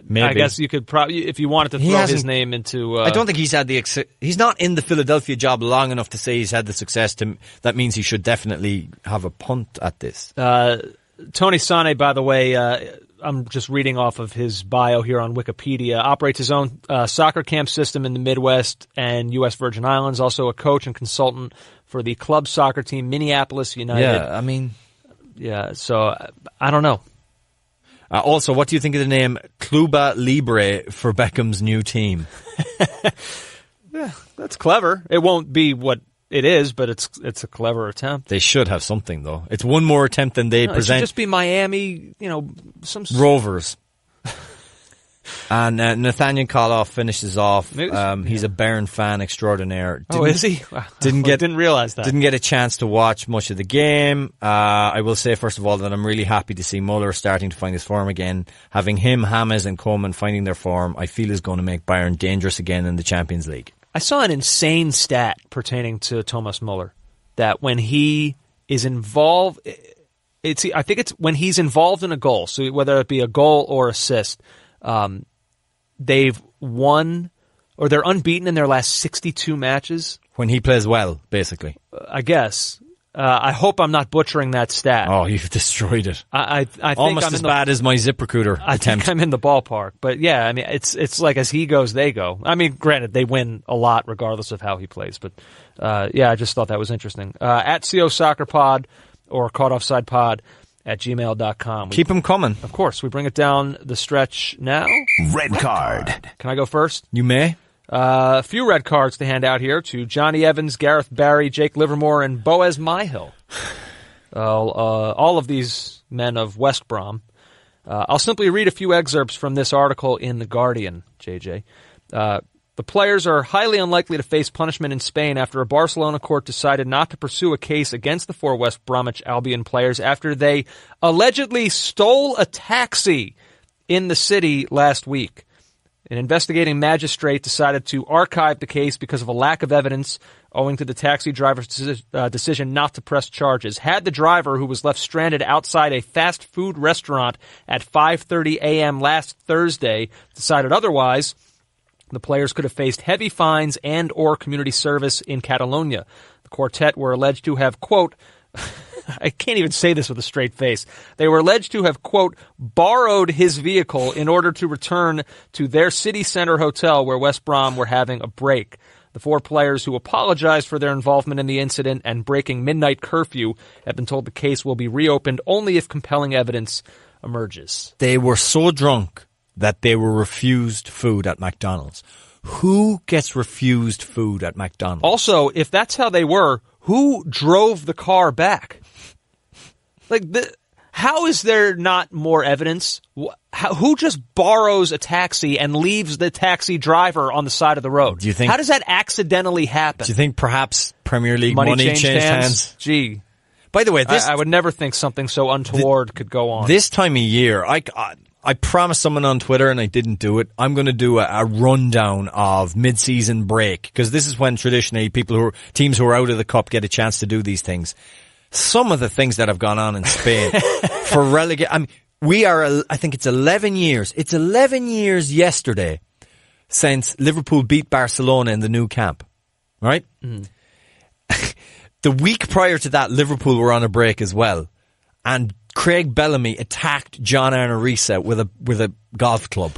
Speaker 3: maybe. I guess you could probably, if you wanted to throw his name into...
Speaker 4: I don't think he's had he's not in the Philadelphia job long enough to say he's had the success that means he should definitely have a punt at this.
Speaker 3: Tony Sane, by the way, I'm just reading off of his bio here on Wikipedia, operates his own soccer camp system in the Midwest and U.S. Virgin Islands, also a coach and consultant for the club soccer team Minneapolis United. Yeah, so I don't know.
Speaker 4: Also, what do you think of the name Cluba Libre for Beckham's new team?
Speaker 3: Yeah, that's clever. It won't be what it is, but it's a clever attempt.
Speaker 4: They should have something, though. It's one more attempt than they present.
Speaker 3: It should just be Miami, some
Speaker 4: Rovers. And Nathaniel Koloff finishes off. He's a Bayern fan extraordinaire.
Speaker 3: Is he? Wow. Didn't realize that.
Speaker 4: Didn't get a chance to watch much of the game. I will say, first of all, that I'm really happy to see Muller starting to find his form again. Having him, James and Koeman finding their form, I feel is going to make Bayern dangerous again in the Champions League.
Speaker 3: I saw an insane stat pertaining to Thomas Muller that when he is involved, I think it's when he's involved in a goal, so whether it be a goal or assist, they've won or they're unbeaten in their last 62 matches.
Speaker 4: When he plays well, basically.
Speaker 3: I guess. I hope I'm not butchering that stat.
Speaker 4: Oh, you've destroyed it.
Speaker 3: I think
Speaker 4: almost
Speaker 3: I'm
Speaker 4: as bad as my ZipRecruiter attempt.
Speaker 3: I think I'm in the ballpark. But yeah, it's like as he goes, they go. Granted, they win a lot regardless of how he plays. But I just thought that was interesting. At CO Soccer Pod or Caught Offside Pod at gmail.com.
Speaker 4: Keep them coming.
Speaker 3: Of course. We bring it down the stretch now.
Speaker 2: Red card.
Speaker 3: Can I go first?
Speaker 4: You may.
Speaker 3: A few red cards to hand out here to Johnny Evans, Gareth Barry, Jake Livermore, and Boaz Myhill. All of these men of West Brom. I'll simply read a few excerpts from this article in The Guardian, JJ. The players are highly unlikely to face punishment in Spain after a Barcelona court decided not to pursue a case against the 4 West Bromwich Albion players after they allegedly stole a taxi in the city last week. An investigating magistrate decided to archive the case because of a lack of evidence owing to the taxi driver's decision not to press charges. Had the driver, who was left stranded outside a fast food restaurant at 5:30 a.m. last Thursday, decided otherwise, the players could have faced heavy fines and or community service in Catalonia. The quartet were alleged to have, quote, I can't even say this with a straight face. They were alleged to have, quote, borrowed his vehicle in order to return to their city center hotel where West Brom were having a break. The 4 players who apologized for their involvement in the incident and breaking midnight curfew have been told the case will be reopened only if compelling evidence emerges.
Speaker 4: They were so drunk that they were refused food at McDonald's. Who gets refused food at McDonald's?
Speaker 3: Also, if that's how they were, who drove the car back? How is there not more evidence? Who just borrows a taxi and leaves the taxi driver on the side of the road?
Speaker 4: Do you think?
Speaker 3: How does that accidentally happen?
Speaker 4: Do you think perhaps Premier League money changed hands?
Speaker 3: Gee.
Speaker 4: By the way,
Speaker 3: I would never think something so untoward could go on.
Speaker 4: This time of year, I promised someone on Twitter and I didn't do it. I'm going to do a rundown of mid-season break, because this is when traditionally teams who are out of the cup get a chance to do these things. Some of the things that have gone on in Spain for relegation. I mean, I think it's 11 years. It's 11 years yesterday since Liverpool beat Barcelona in the Nou Camp. Right? Mm. The week prior to that, Liverpool were on a break as well. And Craig Bellamy attacked John Arnorisa with a golf club.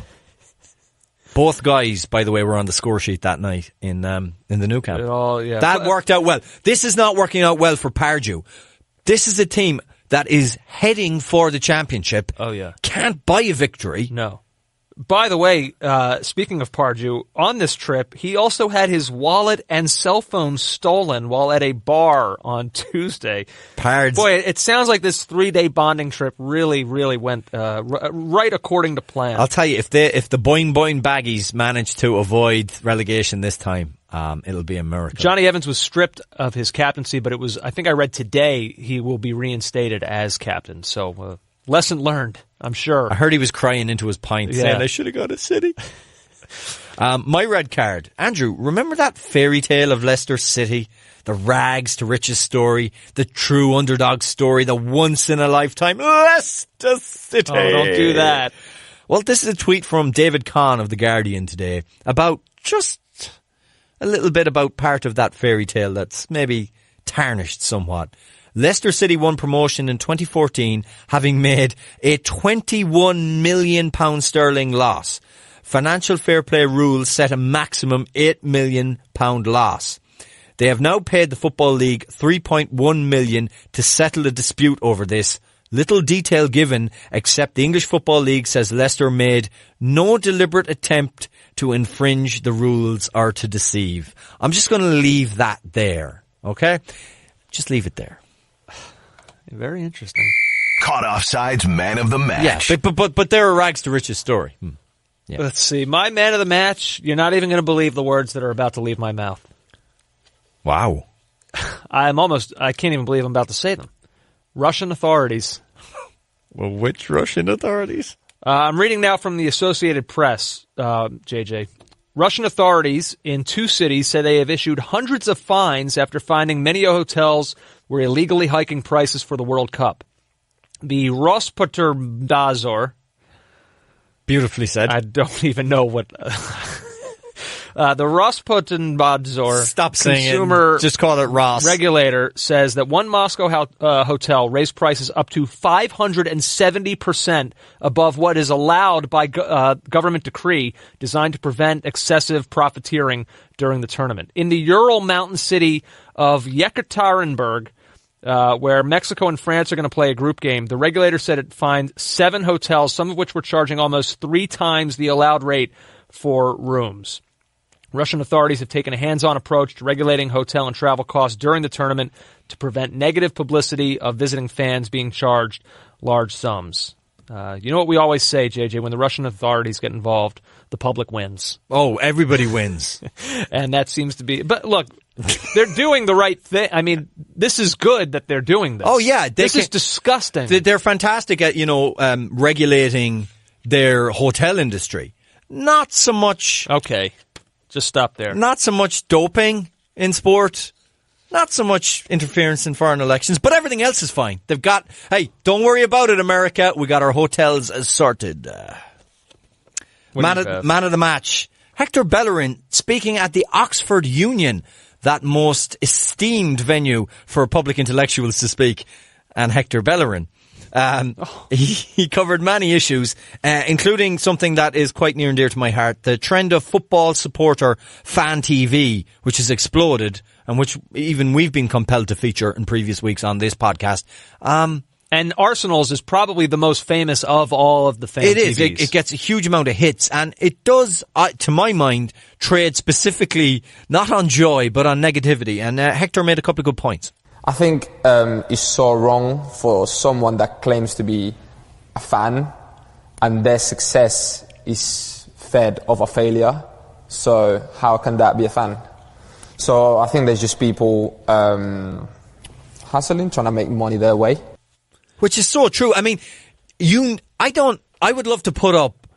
Speaker 4: Both guys, by the way, were on the score sheet that night in the Nou Camp. That worked out well. This is not working out well for Pardew. This is a team that is heading for the championship.
Speaker 3: Oh, yeah.
Speaker 4: Can't buy a victory.
Speaker 3: No. By the way, speaking of Pardew, on this trip, he also had his wallet and cell phone stolen while at a bar on Tuesday.
Speaker 4: Pards.
Speaker 3: Boy, it sounds like this 3-day bonding trip really, really went right according to plan.
Speaker 4: I'll tell you, if the Boing Boing Baggies manage to avoid relegation this time, it'll be a miracle.
Speaker 3: Johnny Evans was stripped of his captaincy, but I think I read today he will be reinstated as captain. So, lesson learned, I'm sure.
Speaker 4: I heard he was crying into his pint, saying, I should have got a City. My red card. Andrew, remember that fairy tale of Leicester City? The rags to riches story, the true underdog story, the once-in-a-lifetime Leicester City.
Speaker 3: Oh, don't do that.
Speaker 4: Well, this is a tweet from David Kahn of The Guardian today about just a little bit about part of that fairy tale that's maybe tarnished somewhat. Leicester City won promotion in 2014, having made a £21 million sterling loss. Financial fair play rules set a maximum £8 million loss. They have now paid the Football League $3.1 million to settle a dispute over this. Little detail given, except the English Football League says Leicester made no deliberate attempt to infringe the rules or to deceive. I'm just going to leave that there, okay? Just leave it there.
Speaker 3: Very interesting.
Speaker 2: Caught Offside's man of the match.
Speaker 4: Yeah, but they're a rags to riches story.
Speaker 3: Yeah. Let's see. My man of the match, you're not even going to believe the words that are about to leave my mouth.
Speaker 4: Wow.
Speaker 3: I can't even believe I'm about to say them. Russian authorities.
Speaker 4: Well, which Russian authorities?
Speaker 3: I'm reading now from the Associated Press, JJ. Russian authorities in 2 cities say they have issued hundreds of fines after finding many hotels were illegally hiking prices for the World Cup. The Rospotrebnadzor.
Speaker 4: Beautifully said.
Speaker 3: I don't even know what... the Rospotrebnadzor
Speaker 4: Stop saying
Speaker 3: consumer
Speaker 4: it. Just call it Ross.
Speaker 3: Regulator says that one Moscow hotel raised prices up to 570% above what is allowed by government decree designed to prevent excessive profiteering during the tournament. In the Ural mountain city of Yekaterinburg, where Mexico and France are going to play a group game, the regulator said it fined 7 hotels, some of which were charging almost 3 times the allowed rate for rooms. Russian authorities have taken a hands-on approach to regulating hotel and travel costs during the tournament to prevent negative publicity of visiting fans being charged large sums. You know what we always say, JJ, when the Russian authorities get involved, the public wins.
Speaker 4: Oh, everybody wins.
Speaker 3: And that seems to be... But look, they're doing the right thing. I mean, this is good that they're doing this.
Speaker 4: Oh, yeah.
Speaker 3: This is disgusting.
Speaker 4: They're fantastic at, regulating their hotel industry. Not so much...
Speaker 3: Okay. Just stop there.
Speaker 4: Not so much doping in sport. Not so much interference in foreign elections. But everything else is fine. They've got... Hey, don't worry about it, America. We got our hotels sorted. Man of the match. Hector Bellerin speaking at the Oxford Union, that most esteemed venue for public intellectuals to speak. And Hector Bellerin. He covered many issues, including something that is quite near and dear to my heart, the trend of football supporter fan TV, which has exploded and which even we've been compelled to feature in previous weeks on this podcast.
Speaker 3: And Arsenal's is probably the most famous of all of the fan TVs.
Speaker 4: It is. It gets a huge amount of hits, and it does, to my mind, trade specifically not on joy, but on negativity. And Hector made a couple of good points.
Speaker 12: I think it's so wrong for someone that claims to be a fan and their success is fed of a failure. So how can that be a fan? So I think there's just people hustling, trying to make money their way.
Speaker 4: Which is so true. I mean, I would love to put up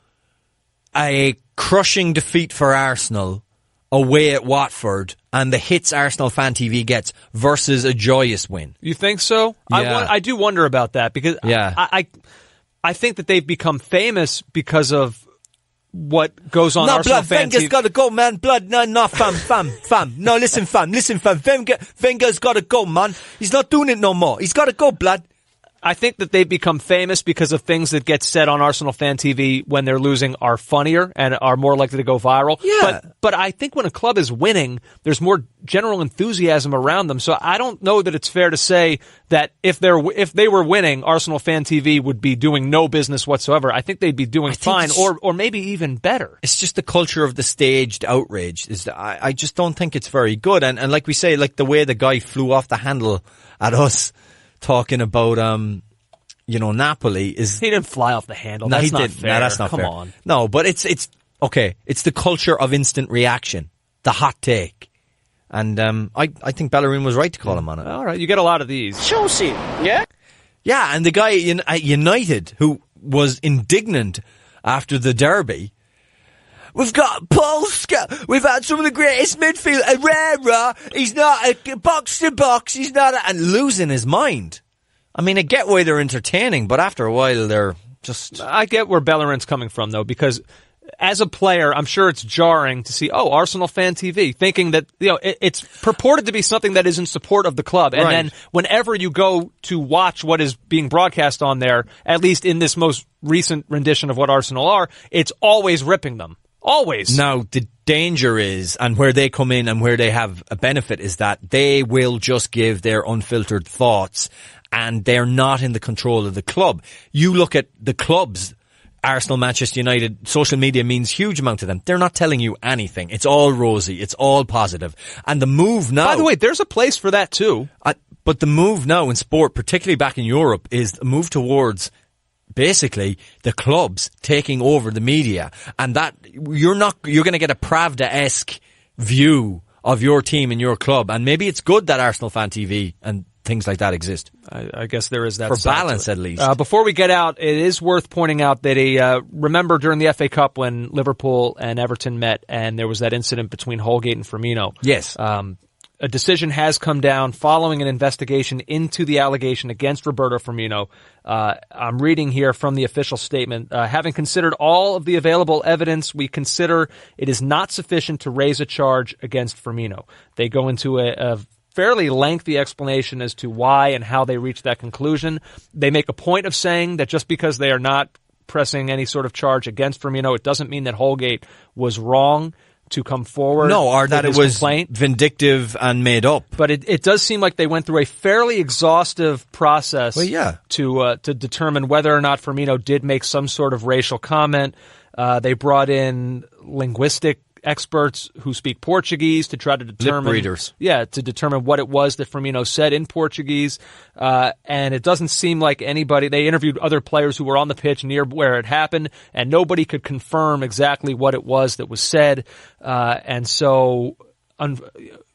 Speaker 4: a crushing defeat for Arsenal away at Watford and the hits Arsenal Fan TV gets versus a joyous win.
Speaker 3: You think so?
Speaker 4: Yeah.
Speaker 3: I do wonder about that because I think that they've become famous because of what goes on Arsenal
Speaker 4: Blood,
Speaker 3: Fan
Speaker 4: Wenger's
Speaker 3: TV.
Speaker 4: got to go, man. Blood, no, fam. No, listen, fam. Wenger's got to go, man. He's not doing it no more. He's got to go, blood.
Speaker 3: I think that they've become famous because of things that get said on Arsenal Fan TV when they're losing are funnier and are more likely to go viral.
Speaker 4: Yeah.
Speaker 3: But I think when a club is winning, there's more general enthusiasm around them. So I don't know that it's fair to say that if they were winning, Arsenal Fan TV would be doing no business whatsoever. I think they'd be doing fine or maybe even better.
Speaker 4: It's just the culture of the staged outrage. I just don't think it's very good. And like we say, like the way the guy flew off the handle at us, talking about, Napoli is...
Speaker 3: He didn't fly off the handle.
Speaker 4: No,
Speaker 3: That's
Speaker 4: he
Speaker 3: not
Speaker 4: didn't.
Speaker 3: fair.
Speaker 4: No, that's not
Speaker 3: Come
Speaker 4: fair.
Speaker 3: on.
Speaker 4: No, but it's okay. It's the culture of instant reaction. The hot take. And I think Bellerin was right to call him on it.
Speaker 3: All right, you get a lot of these.
Speaker 13: Chelsea, yeah?
Speaker 4: Yeah, and the guy at United who was indignant after the derby... We've got Polska. We've had some of the greatest midfield. Herrera. He's not a box to box. He's not and losing his mind. I mean, I get why they're entertaining, but after a while they're just...
Speaker 3: I get where Bellerin's coming from, though, because as a player, I'm sure it's jarring to see, Arsenal Fan TV, thinking that, it's purported to be something that is in support of the club. And then whenever you go to watch what is being broadcast on there, at least in this most recent rendition of what Arsenal are, it's always ripping them. Always.
Speaker 4: Now, the danger is, and where they come in and where they have a benefit is that they will just give their unfiltered thoughts and they're not in the control of the club. You look at the clubs, Arsenal, Manchester United, social media means huge amount to them. They're not telling you anything. It's all rosy. It's all positive. And the move now...
Speaker 3: By the way, there's a place for that too.
Speaker 4: But the move now in sport, particularly back in Europe, is a move towards... basically the clubs taking over the media, and that you're going to get a Pravda-esque view of your team and your club, and maybe it's good that Arsenal Fan TV and things like that exist.
Speaker 3: I guess there is that
Speaker 4: for balance at least.
Speaker 3: Before we get out, it is worth pointing out that remember during the FA Cup when Liverpool and Everton met and there was that incident between Holgate and Firmino.
Speaker 4: Yes.
Speaker 3: A decision has come down following an investigation into the allegation against Roberto Firmino. I'm reading here from the official statement. Having considered all of the available evidence, we consider it is not sufficient to raise a charge against Firmino. They go into a fairly lengthy explanation as to why and how they reached that conclusion. They make a point of saying that just because they are not pressing any sort of charge against Firmino, it doesn't mean that Holgate was wrong to come forward.
Speaker 4: No, or that it was
Speaker 3: complaint.
Speaker 4: Vindictive and made up.
Speaker 3: But it does seem like they went through a fairly exhaustive process to determine whether or not Firmino did make some sort of racial comment. They brought in linguistic experts who speak Portuguese to try to determine...
Speaker 4: Lip readers.
Speaker 3: Yeah, to determine what it was that Firmino said in Portuguese. And it doesn't seem like anybody... They interviewed other players who were on the pitch near where it happened, and nobody could confirm exactly what it was that was said. And so...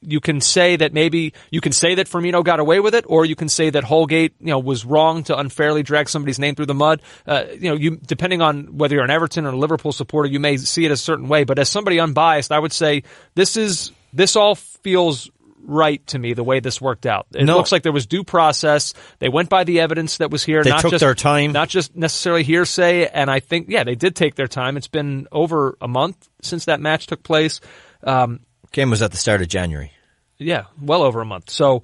Speaker 3: you can say that Firmino got away with it, or you can say that Holgate, was wrong to unfairly drag somebody's name through the mud. You depending on whether you're an Everton or a Liverpool supporter, you may see it a certain way. But as somebody unbiased, I would say this all feels right to me, the way this worked out. It looks like there was due process. They went by the evidence that was here.
Speaker 4: They took their time.
Speaker 3: Not just necessarily hearsay. And I think, they did take their time. It's been over a month since that match took place.
Speaker 4: Game was at the start of January.
Speaker 3: Yeah, well over a month. So,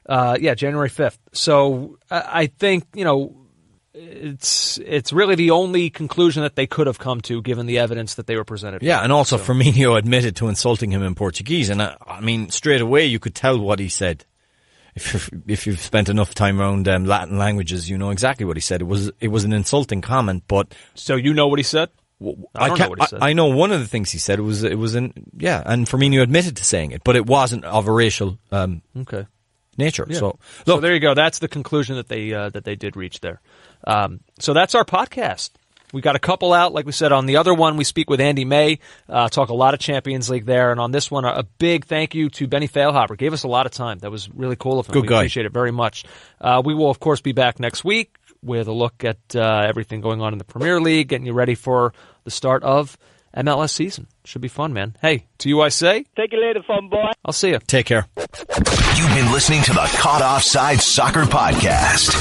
Speaker 3: January 5th. So I think, it's really the only conclusion that they could have come to given the evidence that they were presented with.
Speaker 4: Yeah, and also Firmino admitted to insulting him in Portuguese. And I mean, straight away you could tell what he said. If you've spent enough time around Latin languages, you know exactly what he said. It was an insulting comment, but...
Speaker 3: So you know what he said? I don't know what he said.
Speaker 4: I know one of the things he said and Firmino admitted to saying it, but it wasn't of a racial
Speaker 3: okay
Speaker 4: nature.
Speaker 3: Yeah.
Speaker 4: So
Speaker 3: there you go. That's the conclusion that they did reach there. So that's our podcast. We got a couple out, like we said. On the other one, we speak with Andy May, talk a lot of Champions League there. And on this one, a big thank you to Benny Feilhaber. Gave us a lot of time. That was really cool of him.
Speaker 4: Good guy.
Speaker 3: We appreciate it very much. We will, of course, be back next week with a look at everything going on in the Premier League, getting you ready for the start of MLS season. Should be fun, man. Hey, to you I say,
Speaker 13: take it later, fun boy.
Speaker 3: I'll see you.
Speaker 4: Take care.
Speaker 2: You've been listening to the Caught Offside Soccer Podcast.